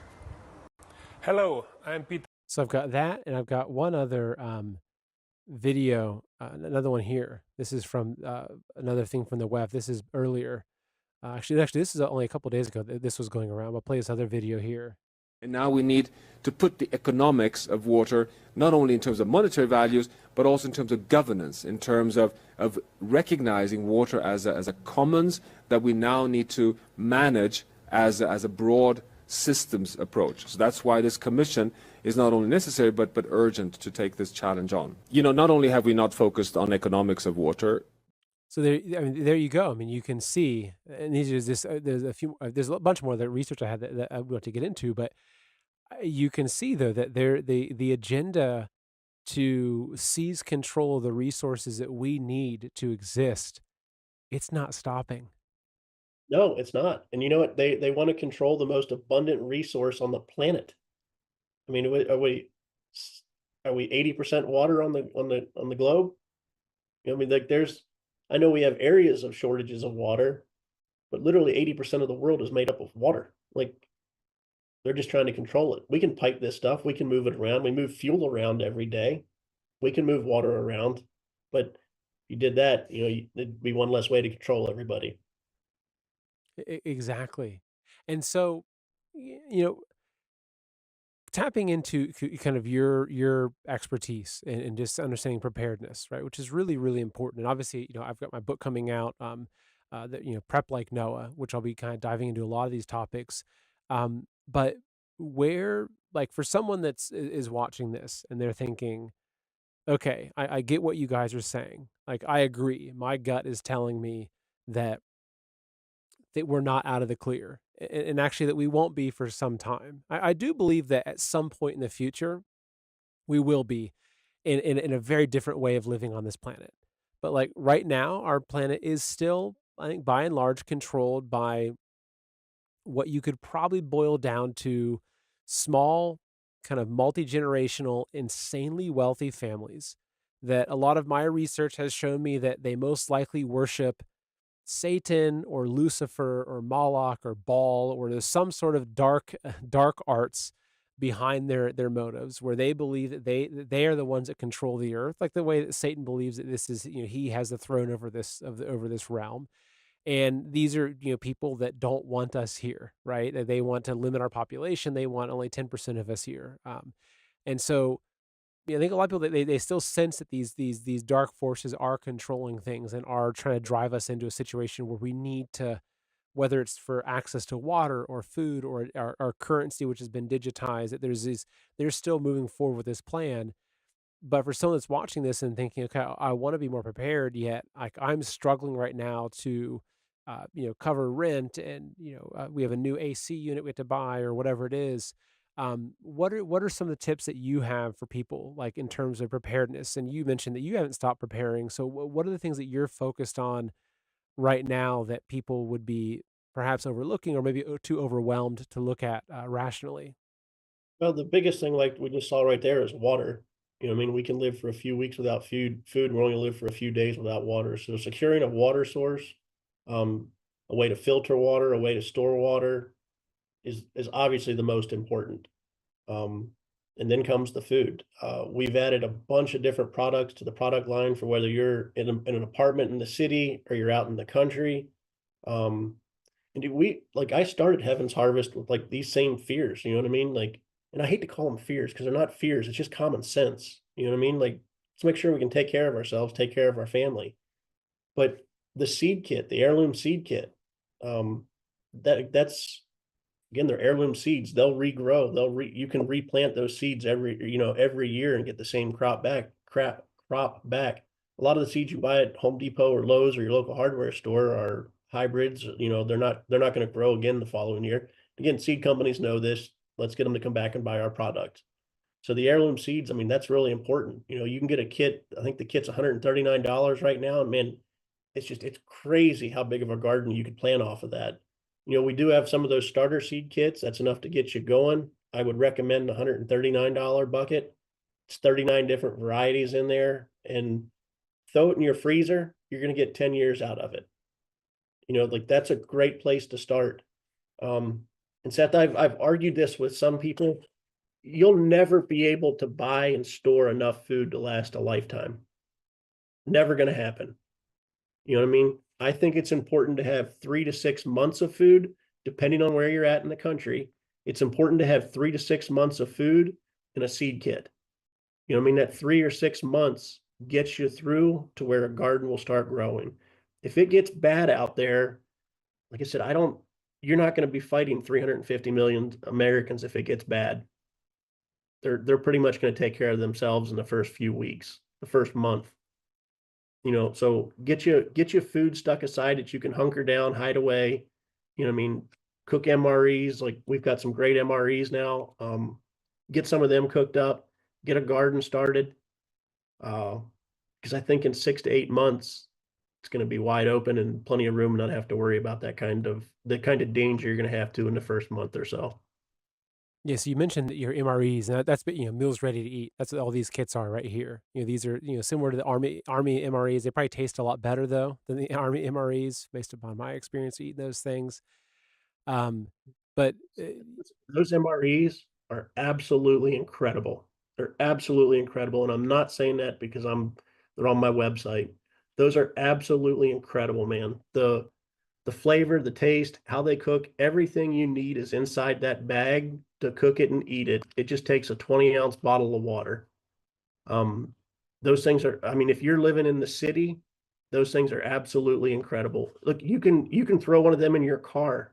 Hello, I'm Peter. So I've got that, and I've got one other video, another one here. This is from another thing from the web. This is earlier. Actually, this is only a couple days ago that this was going around. I'll play this other video here. And now we need to put the economics of water, not only in terms of monetary values, but also in terms of governance, in terms of recognizing water as a commons that we now need to manage as a broad systems approach. So that's why this commission is not only necessary, but urgent to take this challenge on. Not only have we not focused on economics of water. So there you go. I mean, you can see, and these are just there's a bunch more that research I had that I want to get into, but you can see though that the agenda to seize control of the resources that we need to exist, it's not stopping. No, it's not. And you know what? They wanna control the most abundant resource on the planet. I mean, are we 80% water on the globe? I mean, like, I know we have areas of shortages of water, but literally 80% of the world is made up of water. Like, they're just trying to control it. We can pipe this stuff, we can move it around, we move fuel around every day. We can move water around, but if you did that, it'd be one less way to control everybody. Exactly. And so, you know, tapping into kind of your expertise and just understanding preparedness, right? Which is really, really important. And obviously, I've got my book coming out, that, Prep Like Noah, which I'll be kind of diving into a lot of these topics. But where, like for someone is watching this and they're thinking, okay, I get what you guys are saying. Like, I agree. My gut is telling me that we're not out of the clear, and actually that we won't be for some time. I do believe that at some point in the future, we will be in a very different way of living on this planet. But like right now, our planet is still, I think, by and large, controlled by what you could probably boil down to small, kind of multi-generational, insanely wealthy families that a lot of my research has shown me that they most likely worship Satan or Lucifer or Moloch or Baal, or there's some sort of dark arts behind their motives, where they believe that they are the ones that control the earth, like the way that Satan believes that this is, he has the throne over over this realm. And these are, people that don't want us here, right? That they want to limit our population. They want only 10% of us here. And so, I think a lot of people, they still sense that these dark forces are controlling things and are trying to drive us into a situation where we need to, whether it's for access to water or food or our currency, which has been digitized, that they're still moving forward with this plan. But for someone that's watching this and thinking, okay, I want to be more prepared, yet like I'm struggling right now to, cover rent, and we have a new AC unit we have to buy or whatever it is. What are some of the tips that you have for people, like in terms of preparedness? And you mentioned that you haven't stopped preparing. So what are the things that you're focused on right now that people would be perhaps overlooking, or maybe too overwhelmed to look at rationally? Well, the biggest thing, like we just saw right there, is water. I mean, we can live for a few weeks without food. We're only live for a few days without water. So securing a water source, um, a way to filter water, a way to store water is obviously the most important. Um, and then comes the food. We've added a bunch of different products to the product line for whether you're in an apartment in the city or you're out in the country. Um, and I started Heaven's Harvest with like these same fears, you know what I mean? Like, and I hate to call them fears because they're not fears, it's just common sense. You know what I mean? Like, let's make sure we can take care of ourselves, take care of our family. But the seed kit, the heirloom seed kit, um, that's again, they're heirloom seeds. They'll regrow. You can replant those seeds every year and get the same crop back. A lot of the seeds you buy at Home Depot or Lowe's or your local hardware store are hybrids. They're not going to grow again the following year. Again, seed companies know this. Let's get them to come back and buy our product. So the heirloom seeds, I mean, that's really important. You can get a kit. I think the kit's $139 right now, and man, it's crazy how big of a garden you could plant off of that. We do have some of those starter seed kits. That's enough to get you going. I would recommend the $139 bucket. It's 39 different varieties in there, and throw it in your freezer. You're going to get 10 years out of it. Like that's a great place to start. And Seth, I've argued this with some people. You'll never be able to buy and store enough food to last a lifetime. Never going to happen. You know what I mean? I think it's important to have 3 to 6 months of food, depending on where you're at in the country. It's important to have 3 to 6 months of food in a seed kit. You know what I mean? That 3 or 6 months gets you through to where a garden will start growing. If it gets bad out there, like I said, you're not going to be fighting 350 million Americans if it gets bad. They're pretty much going to take care of themselves in the first few weeks, the first month. So get your food stuck aside that you can hunker down, hide away. You know what I mean? Cook MREs, like we've got some great MREs now. Get some of them cooked up, get a garden started. Because I think in 6 to 8 months, it's going to be wide open and plenty of room and not have to worry about the kind of danger you're going to have to in the first month or so. Yeah, so you mentioned that your MREs, and that's meals ready to eat. That's what all these kits are right here. These are similar to the Army MREs. They probably taste a lot better though than the Army MREs, based upon my experience eating those things. But Those MREs are absolutely incredible. They're absolutely incredible, and I'm not saying that because they're on my website. Those are absolutely incredible, man. The flavor, the taste, how they cook, everything you need is inside that bag to cook it and eat it. It just takes a 20-ounce bottle of water. Those things are, I mean, if you're living in the city, those things are absolutely incredible. Look, you can throw one of them in your car.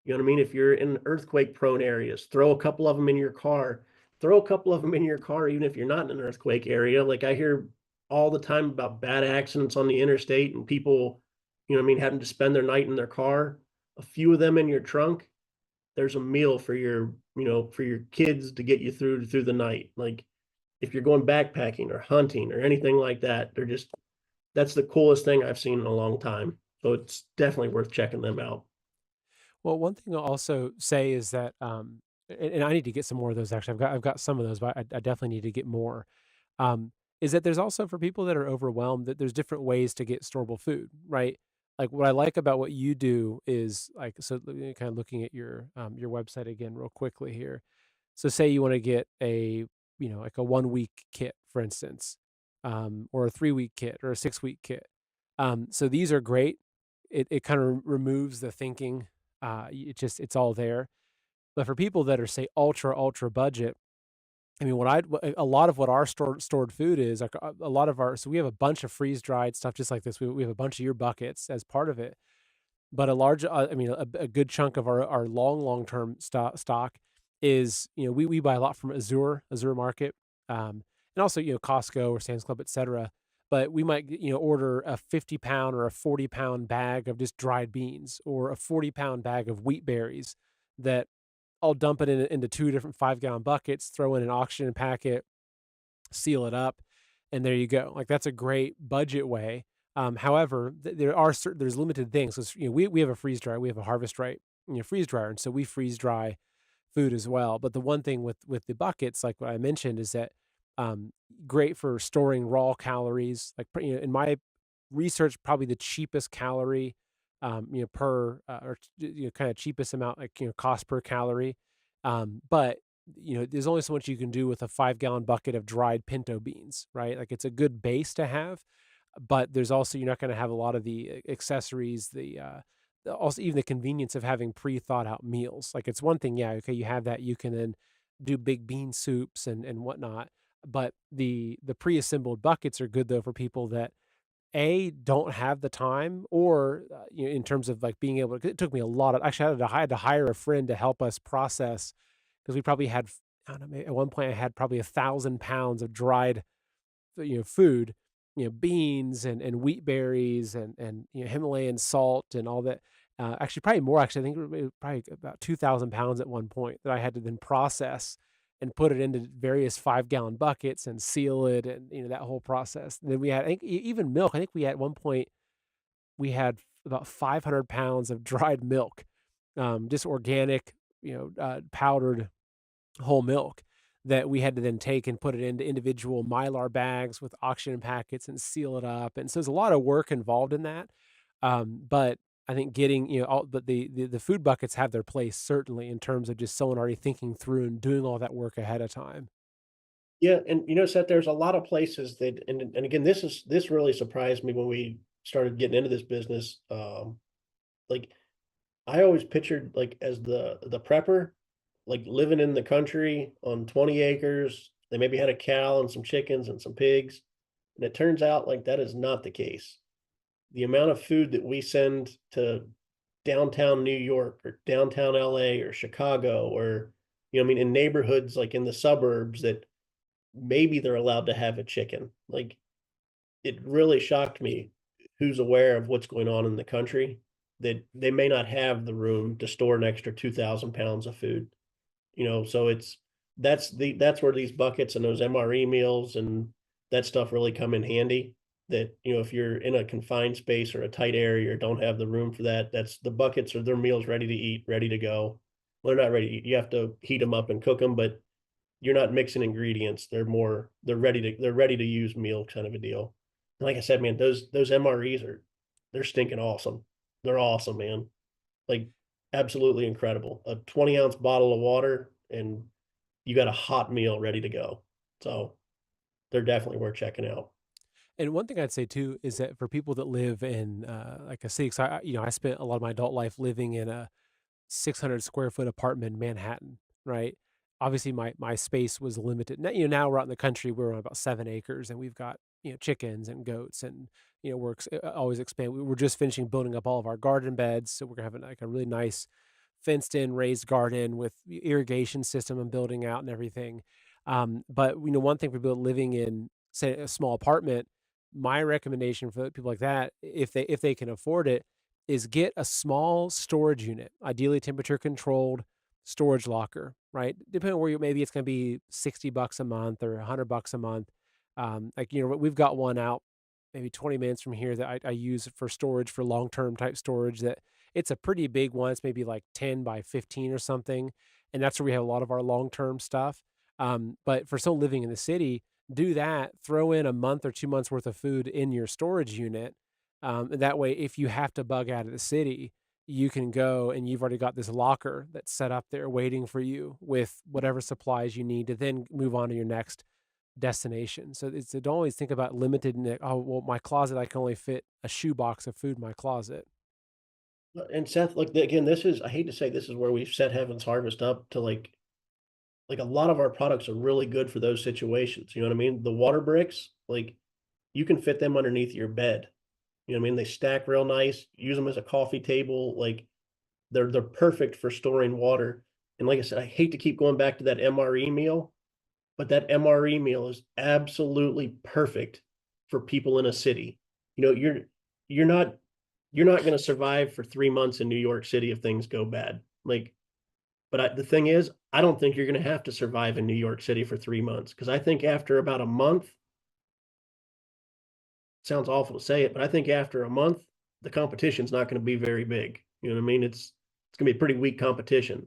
You know what I mean? If you're in earthquake prone areas, throw a couple of them in your car. throw a couple of them in your car, even if you're not in an earthquake area. Like I hear all the time about bad accidents on the interstate and people, having to spend their night in their car. A few of them in your trunk, there's a meal for your kids to get you through the night. Like if you're going backpacking or hunting or anything like that, that's the coolest thing I've seen in a long time. So it's definitely worth checking them out. Well, one thing I'll also say is that, and I need to get some more of those. Actually, I've got some of those, but I definitely need to get more. Um, is that there's also for people that are overwhelmed that there's different ways to get storable food, right? Like what I like about what you do is like so kind of looking at your website again real quickly here. So say you want to get a like a 1 week kit, for instance, or a 3 week kit or a 6 week kit. So these are great. It kind of removes the thinking. It's all there. But for people that are say ultra budget, I mean, a lot of what our stored food is like a lot of our so we have a bunch of freeze dried stuff just like this. We have a bunch of your buckets as part of it, but a large I mean a good chunk of our long term stock is we buy a lot from Azure Market, and also Costco or Sam's Club, etc. But we might order a 50 pound or a 40 pound bag of just dried beans or a 40 pound bag of wheat berries that I'll dump it into two different 5 gallon buckets, throw in an oxygen packet, seal it up, and there you go. Like that's a great budget way. However, there's limited things. 'Cause, we have a freeze dryer, we have a harvest right, freeze dryer, and so we freeze dry food as well. But the one thing with the buckets, like what I mentioned, is that um, great for storing raw calories. Like in my research, probably the cheapest calorie, per or kind of cheapest amount, like cost per calorie. But there's only so much you can do with a 5 gallon bucket of dried pinto beans, right? Like it's a good base to have, but there's also you're not going to have a lot of the accessories, also even the convenience of having pre-thought out meals. Like it's one thing, yeah, okay, you have that, you can then do big bean soups and whatnot. But the pre-assembled buckets are good though for people that don't have the time or in terms of like being able to. It took me a lot of actually I had to hire a friend to help us process because we probably had I don't know at one point I had probably 1,000 pounds of dried food, beans and wheat berries and Himalayan salt and all that. Actually, probably more. Actually, I think it was probably about 2,000 pounds at one point that I had to then process and put it into various 5 gallon buckets and seal it and that whole process. And then we had I think even milk. I think we at one point we had about 500 pounds of dried milk, just organic, powdered whole milk that we had to then take and put it into individual mylar bags with oxygen packets and seal it up. And so there's a lot of work involved in that. But I think getting, but the food buckets have their place certainly in terms of just someone already thinking through and doing all that work ahead of time. Yeah, and Seth, there's a lot of places that, and again, this really surprised me when we started getting into this business. Like I always pictured like as the prepper, like living in the country on 20 acres. They maybe had a cow and some chickens and some pigs, and it turns out like that is not the case. The amount of food that we send to downtown New York or downtown LA or Chicago or in neighborhoods like in the suburbs that maybe they're allowed to have a chicken. Like it really shocked me who's aware of what's going on in the country that they may not have the room to store an extra 2,000 pounds of food. So that's where these buckets and those MRE meals and that stuff really come in handy. That if you're in a confined space or a tight area or don't have the room for that, that's the buckets or their meals ready to eat, ready to go. Well, they're not ready to eat. You have to heat them up and cook them, but you're not mixing ingredients. They're ready to use meal kind of a deal. And like I said, man, those MREs they're stinking awesome. They're awesome, man. Like absolutely incredible. A 20-ounce bottle of water and you got a hot meal ready to go. So they're definitely worth checking out. And one thing I'd say too is that for people that live in like a city, 'cause I spent a lot of my adult life living in a 600 square foot apartment in Manhattan, right? Obviously, my space was limited. Now we're out in the country. We're on about 7 acres, and we've got chickens and goats, and always expand. We're just finishing building up all of our garden beds, so we're gonna have like a really nice fenced in raised garden with irrigation system and building out and everything. But one thing for people living in, say, a small apartment, my recommendation for people like that, if they can afford it, is get a small storage unit, ideally temperature controlled storage locker, right? Depending on where maybe it's going to be $60 a month or $100 a month. We've got one out maybe 20 minutes from here that I use for storage, for long-term type storage, that it's a pretty big one. It's maybe like 10 by 15 or something. And that's where we have a lot of our long-term stuff. But for someone living in the city, do that, throw in a month or 2 months worth of food in your storage unit. And that way, if you have to bug out of the city, you can go and you've already got this locker that's set up there waiting for you with whatever supplies you need to then move on to your next destination. So don't always think about limited. Oh, well, my closet, I can only fit a shoebox of food in my closet. And Seth, like, again, this is, I hate to say this is where we've set Heaven's Harvest up to like a lot of our products are really good for those situations. You know what I mean? The water bricks, like you can fit them underneath your bed. You know what I mean? They stack real nice, use them as a coffee table. Like they're perfect for storing water. And like I said, I hate to keep going back to that MRE meal, but that MRE meal is absolutely perfect for people in a city. You know, you're not you're not going to survive for 3 months in New York City if things go bad. Like, but the thing is, I don't think you're going to have to survive in New York City for 3 months, because I think after about a month, sounds awful to say it, but I think after a month, the competition's not going to be very big. You know what I mean? It's going to be a pretty weak competition.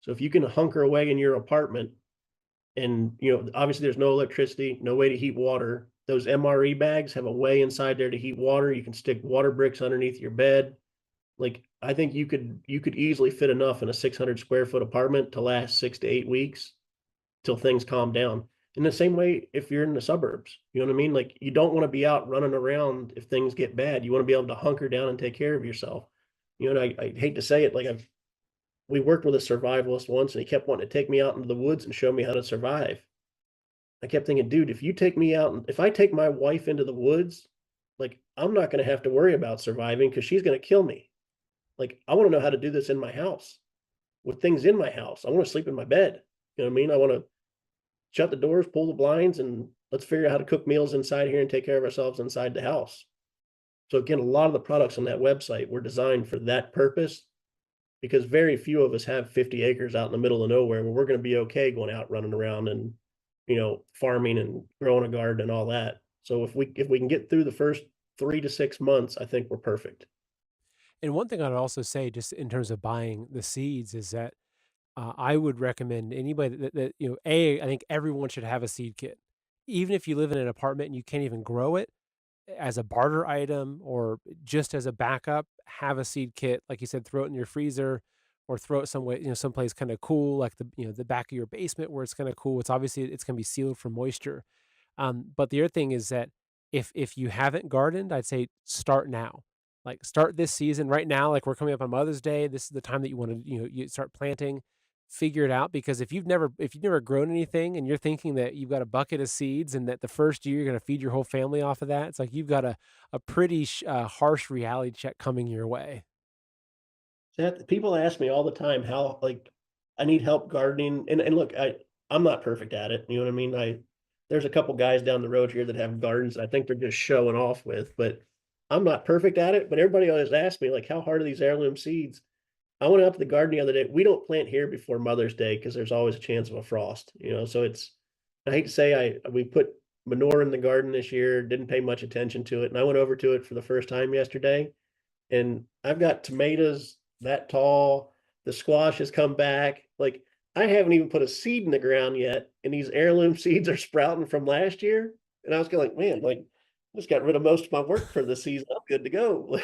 So if you can hunker away in your apartment, and obviously there's no electricity, no way to heat water, those MRE bags have a way inside there to heat water. You can stick water bricks underneath your bed. Like, I think you could easily fit enough in a 600 square foot apartment to last 6 to 8 weeks till things calm down. In the same way, if you're in the suburbs, you know what I mean? Like, you don't want to be out running around if things get bad. You want to be able to hunker down and take care of yourself. And I hate to say it, like, we worked with a survivalist once, and he kept wanting to take me out into the woods and show me how to survive. I kept thinking, dude, if you take me out, and if I take my wife into the woods, like, I'm not going to have to worry about surviving because she's going to kill me. Like, I want to know how to do this in my house with things in my house. I want to sleep in my bed. You know what I mean? I want to shut the doors, pull the blinds, and let's figure out how to cook meals inside here and take care of ourselves inside the house. So again, a lot of the products on that website were designed for that purpose, because very few of us have 50 acres out in the middle of nowhere where we're going to be okay going out running around and farming and growing a garden and all that. So if we can get through the first 3 to 6 months, I think we're perfect. And one thing I'd also say, just in terms of buying the seeds, is that I would recommend anybody I think everyone should have a seed kit. Even if you live in an apartment and you can't even grow it, as a barter item or just as a backup, have a seed kit. Like you said, throw it in your freezer or throw it someplace kind of cool, like the back of your basement where it's kind of cool. It's obviously it's going to be sealed from moisture. But the other thing is that if you haven't gardened, I'd say start now. Like, start this season right now. Like, we're coming up on Mother's Day. This is the time that you want to you start planting. Figure it out, because if you've never grown anything and you're thinking that you've got a bucket of seeds and that the first year you're going to feed your whole family off of that, it's like you've got a pretty harsh reality check coming your way. People ask me all the time how, like, I need help gardening, and look, I'm not perfect at it. You know what I mean? There's a couple guys down the road here that have gardens I think they're just showing off with, but I'm not perfect at it. But everybody always asks me, like, how hard are these heirloom seeds? I went out to the garden the other day. We don't plant here before Mother's Day because there's always a chance of a frost, so I hate to say, we put manure in the garden this year, didn't pay much attention to it. And I went over to it for the first time yesterday, and I've got tomatoes that tall. The squash has come back. Like, I haven't even put a seed in the ground yet, and these heirloom seeds are sprouting from last year. And I was kind of like, man, like, I just got rid of most of my work for the season. I'm good to go.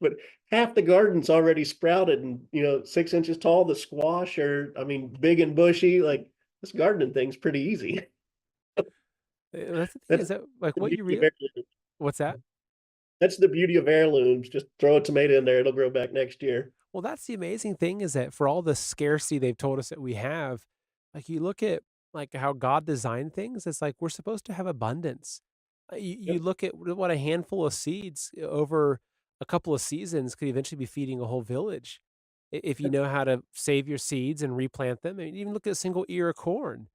But half the garden's already sprouted and 6 inches tall. The squash are, big and bushy. Like, this gardening thing's pretty easy. That's the thing, is that like what you read? What's that? That's the beauty of heirlooms. Just throw a tomato in there; it'll grow back next year. Well, that's the amazing thing, is that for all the scarcity they've told us that we have, like, you look at like how God designed things, it's like we're supposed to have abundance. You Yep. look at what a handful of seeds over a couple of seasons could eventually be feeding a whole village. If you know how to save your seeds and replant them, and even look at a single ear of corn.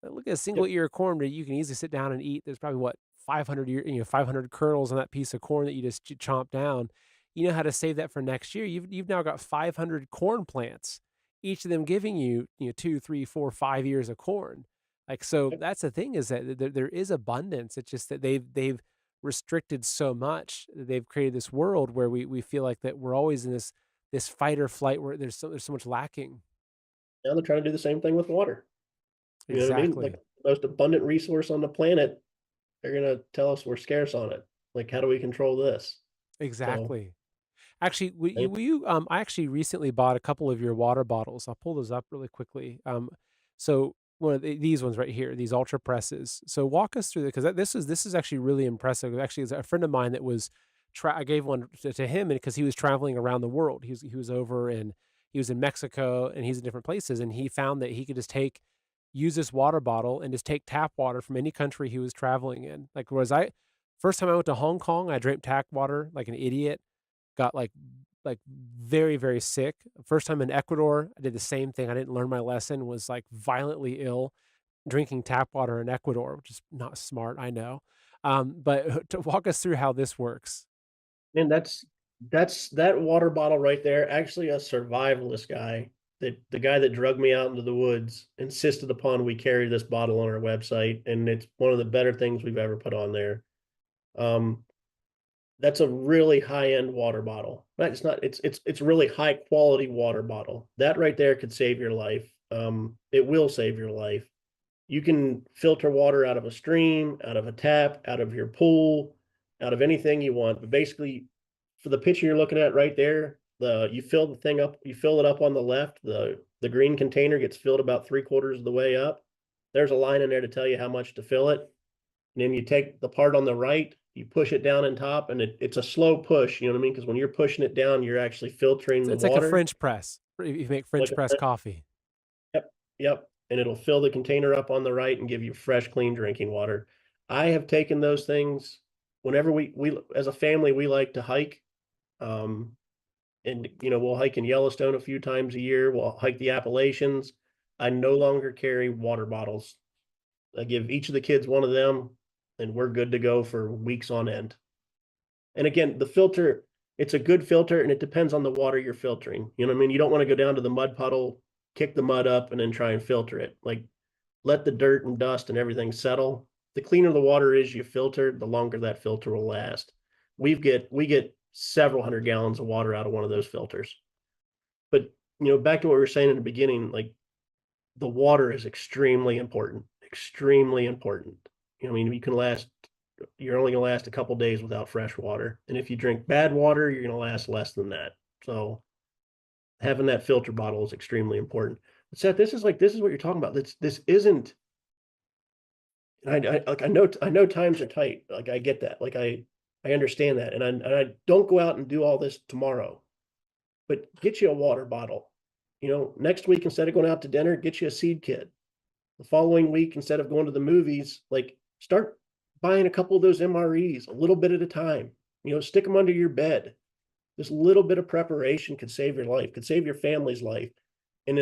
Look at a single ear of corn that you can easily sit down and eat. There's probably what 500 kernels on that piece of corn that you just chomp down. You know how to save that for next year. You've now got 500 corn plants, each of them giving you 2, 3, 4, 5 years of corn. Like, so that's the thing, is that there is abundance. It's just that they've restricted so much. They've created this world where we feel like that we're always in this fight or flight where there's so much lacking. Now they're trying to do the same thing with water. You know what I mean? Exactly. Like, the most abundant resource on the planet, they're gonna tell us we're scarce on it. Like, how do we control this? So, Exactly. Actually, they I actually recently bought a couple of your water bottles. I'll pull those up really quickly. So one of these ones right here, these Ultra Presses. So walk us through it, because this is actually really impressive. Actually, it's a friend of mine that was, I gave one to him, and because he was traveling around the world, he was in Mexico, and he's in different places, and he found that he could just use this water bottle and just take tap water from any country he was traveling in. Like, whereas first time I went to Hong Kong, I drank tap water like an idiot, got like very, very sick. First time in Ecuador, I did the same thing. I didn't learn my lesson, was like violently ill drinking tap water in Ecuador, which is not smart, I know. But to walk us through how this works. And that's that water bottle right there. Actually, a survivalist guy, that the guy that drug me out into the woods, insisted upon we carry this bottle on our website, and it's one of the better things we've ever put on there. That's a really high-end water bottle. Right? It's not, it's really high quality water bottle. That right there could save your life. It will save your life. You can filter water out of a stream, out of a tap, out of your pool, out of anything you want. But basically, for the picture you're looking at right there, you fill the thing up, you fill it up on the left, the green container gets filled about 3/4 of the way up. There's a line in there to tell you how much to fill it. And then you take the part on the right, you push it down on top, and it's a slow push, you know what I mean? Because when you're pushing it down, you're actually filtering the It's like a water. French press. You make Like French press coffee. Yep, yep. And it'll fill the container up on the right and give you fresh, clean drinking water. I have taken those things whenever we as a family, we like to hike. And we'll hike in Yellowstone a few times a year. We'll hike the Appalachians. I no longer carry water bottles. I give each of the kids one of them, and we're good to go for weeks on end. And again, the filter, it's a good filter, and it depends on the water you're filtering. You know what I mean? You don't want to go down to the mud puddle, kick the mud up, and then try and filter it. Like, let the dirt and dust and everything settle. The cleaner the water is you filter, the longer that filter will last. We get several hundred gallons of water out of one of those filters. But back to what we were saying in the beginning, like, the water is extremely important. Extremely important. I mean, you're only gonna last a couple days without fresh water. And if you drink bad water, you're gonna last less than that. So having that filter bottle is extremely important. But Seth, this is what you're talking about. This isn't, and I know times are tight. Like, I get that. Like, I understand that. And I don't go out and do all this tomorrow, but get you a water bottle. Next week, instead of going out to dinner, get you a seed kit. The following week, instead of going to the movies, like, start buying a couple of those MREs, a little bit at a time. Stick them under your bed. This little bit of preparation could save your life, could save your family's life. And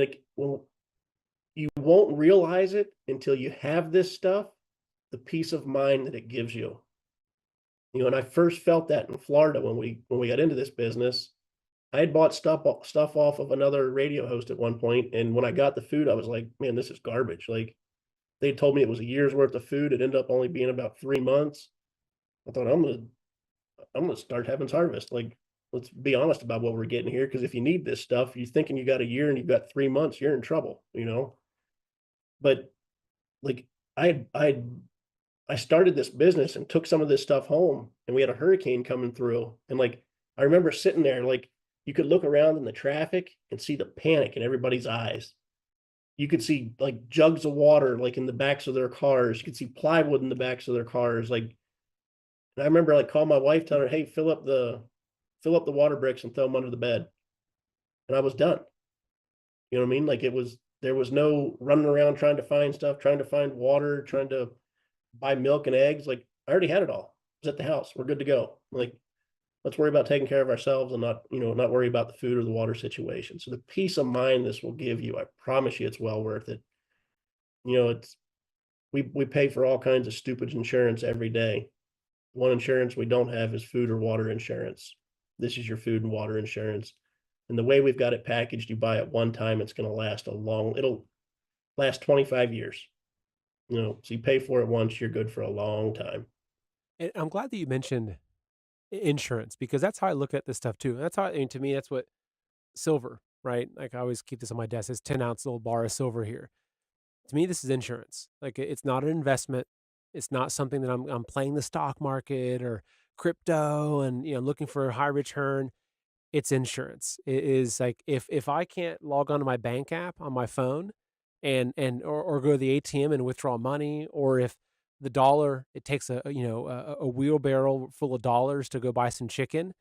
you won't realize it until you have this stuff, the peace of mind that it gives you. And I first felt that in Florida when we got into this business. I had bought stuff off of another radio host at one point, and when I got the food, I was like, man, this is garbage. Like, they told me it was a year's worth of food. It ended up only being about 3 months. I thought, I'm gonna start Heaven's Harvest. Like, let's be honest about what we're getting here, because if you need this stuff, you're thinking you got a year and you've got 3 months, you're in trouble, But like, I started this business and took some of this stuff home, and we had a hurricane coming through, and like, I remember sitting there, like, you could look around in the traffic and see the panic in everybody's eyes. You could see like jugs of water, like, in the backs of their cars. You could see plywood in the backs of their cars. Like, and I remember like calling my wife, telling her, hey, fill up the water bricks and throw them under the bed. And I was done. You know what I mean? Like, there was no running around trying to find stuff, trying to find water, trying to buy milk and eggs. Like, I already had it all. It was at the house. We're good to go. Like, let's worry about taking care of ourselves and not worry about the food or the water situation. So the peace of mind this will give you, I promise you, it's well worth it. we pay for all kinds of stupid insurance every day. One insurance we don't have is food or water insurance. This is your food and water insurance. And the way we've got it packaged, you buy it one time, it's going to last it'll last 25 years. So you pay for it once, you're good for a long time. And I'm glad that you mentioned insurance, because that's how I look at this stuff too. That's how, I mean, to me, that's what silver, right? Like I always keep this on my desk. It's 10-ounce little bar of silver here. To me, this is insurance. Like it's not an investment. It's not something that I'm playing the stock market or crypto and looking for a high return. It's insurance. It is like if I can't log onto my bank app on my phone or go to the ATM and withdraw money, or if the dollar, it takes a wheelbarrow full of dollars to go buy some chicken,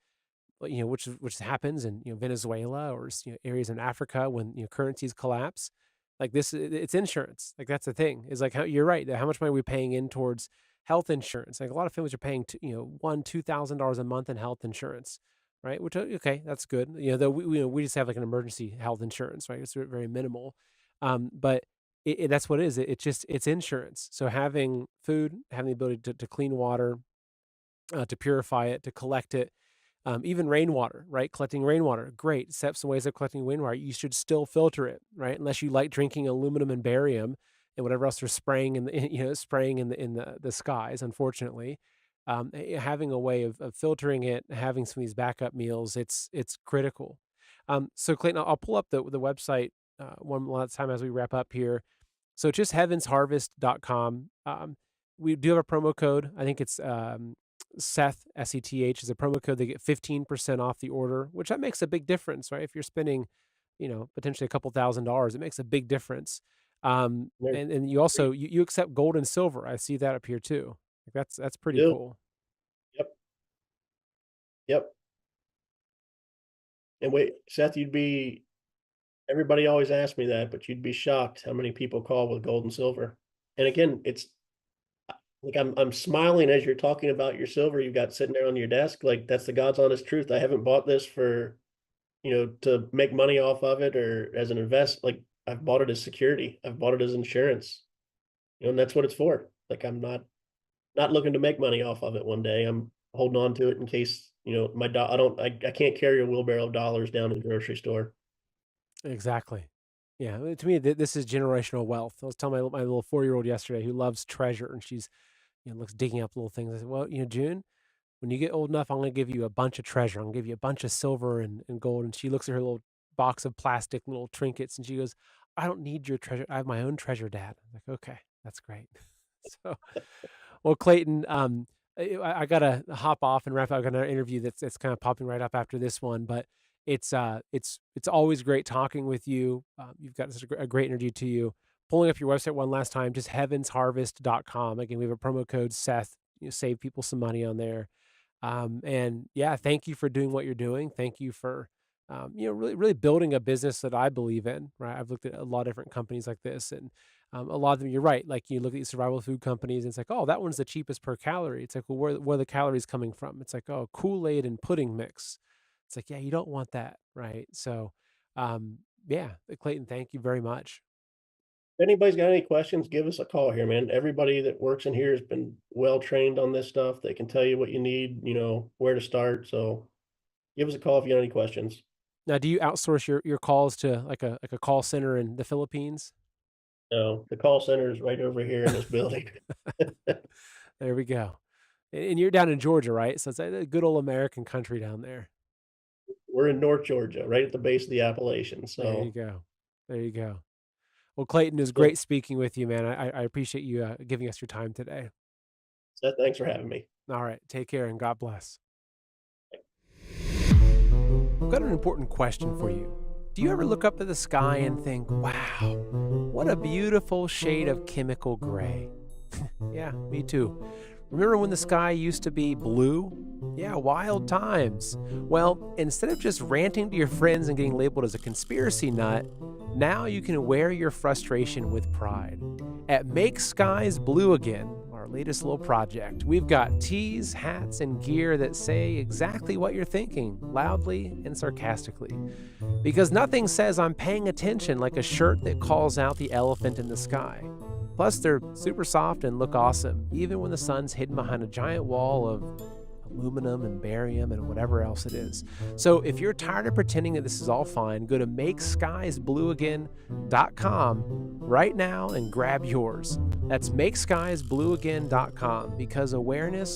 which happens in Venezuela or areas in Africa when currencies collapse. Like this, it's insurance. Like that's the thing. Is like you're right. How much money are we paying in towards health insurance? Like a lot of families are paying $1,000-$2,000 a month in health insurance, right? Which okay, that's good. Though we just have like an emergency health insurance, right? It's very minimal, but that's what it is. It's insurance. So having food, having the ability to clean water, to purify it, to collect it. Even rainwater, right? Collecting rainwater, great. Steps and ways of collecting rainwater. You should still filter it, right? Unless you like drinking aluminum and barium and whatever else they're spraying in the skies. Unfortunately, having a way of filtering it, having some of these backup meals, it's critical. So Clayton, I'll pull up the website one last time as we wrap up here. So just heavensharvest.com. We do have a promo code. I think it's Seth, SETH, is a promo code. They get 15% off the order, which that makes a big difference, right? If you're spending, potentially a couple $1,000s, it makes a big difference. And you also, you accept gold and silver. I see that up here too. Like that's pretty cool. Yep. And wait, Seth, everybody always asks me that, but you'd be shocked how many people call with gold and silver. And again, it's like I'm smiling as you're talking about your silver you've got sitting there on your desk. Like that's the God's honest truth. I haven't bought this for, to make money off of it or as an invest. Like I've bought it as security. I've bought it as insurance. And that's what it's for. Like I'm not looking to make money off of it one day. I'm holding on to it in case, I can't carry a wheelbarrow of dollars down to the grocery store. Exactly. Yeah. To me, this is generational wealth. I was telling my little 4-year-old yesterday who loves treasure, and she's, looks digging up little things. I said, well, June, when you get old enough, I'm going to give you a bunch of treasure. I'm going to give you a bunch of silver and gold. And she looks at her little box of plastic little trinkets and she goes, I don't need your treasure. I have my own treasure, Dad. I'm like, okay, that's great. So, well, Clayton, I got to hop off and wrap up. I got another interview that's kind of popping right up after this one, but it's always great talking with you. You've got such a great energy to you. Pulling up your website one last time, just heavensharvest.com. Again, we have a promo code Seth, save people some money on there. And yeah, thank you for doing what you're doing. Thank you for, really building a business that I believe in, right? I've looked at a lot of different companies like this, and a lot of them, you're right. Like you look at these survival food companies and it's like, oh, that one's the cheapest per calorie. It's like, well, where are the calories coming from? It's like, oh, Kool-Aid and pudding mix. It's like, yeah, you don't want that, right? So, yeah, Clayton, thank you very much. If anybody's got any questions, give us a call here, man. Everybody that works in here has been well trained on this stuff. They can tell you what you need, where to start. So give us a call if you have any questions. Now, do you outsource your calls to like a call center in the Philippines? No, the call center is right over here in this building. There we go. And you're down in Georgia, right? So it's a good old American country down there. We're in North Georgia, right at the base of the Appalachians. So there you go. There you go. Well, Clayton, it was great speaking with you, man. I appreciate you giving us your time today. Seth, thanks for having me. All right. Take care and God bless. I've got an important question for you. Do you ever look up at the sky and think, wow, what a beautiful shade of chemical gray? Yeah, me too. Remember when the sky used to be blue? Yeah, wild times. Well, instead of just ranting to your friends and getting labeled as a conspiracy nut, now you can wear your frustration with pride. At Make Skies Blue Again, our latest little project, we've got tees, hats, and gear that say exactly what you're thinking, loudly and sarcastically. Because nothing says I'm paying attention like a shirt that calls out the elephant in the sky. Plus, they're super soft and look awesome, even when the sun's hidden behind a giant wall of aluminum and barium and whatever else it is. So if you're tired of pretending that this is all fine, go to makeskiesblueagain.com right now and grab yours. That's makeskiesblueagain.com, because awareness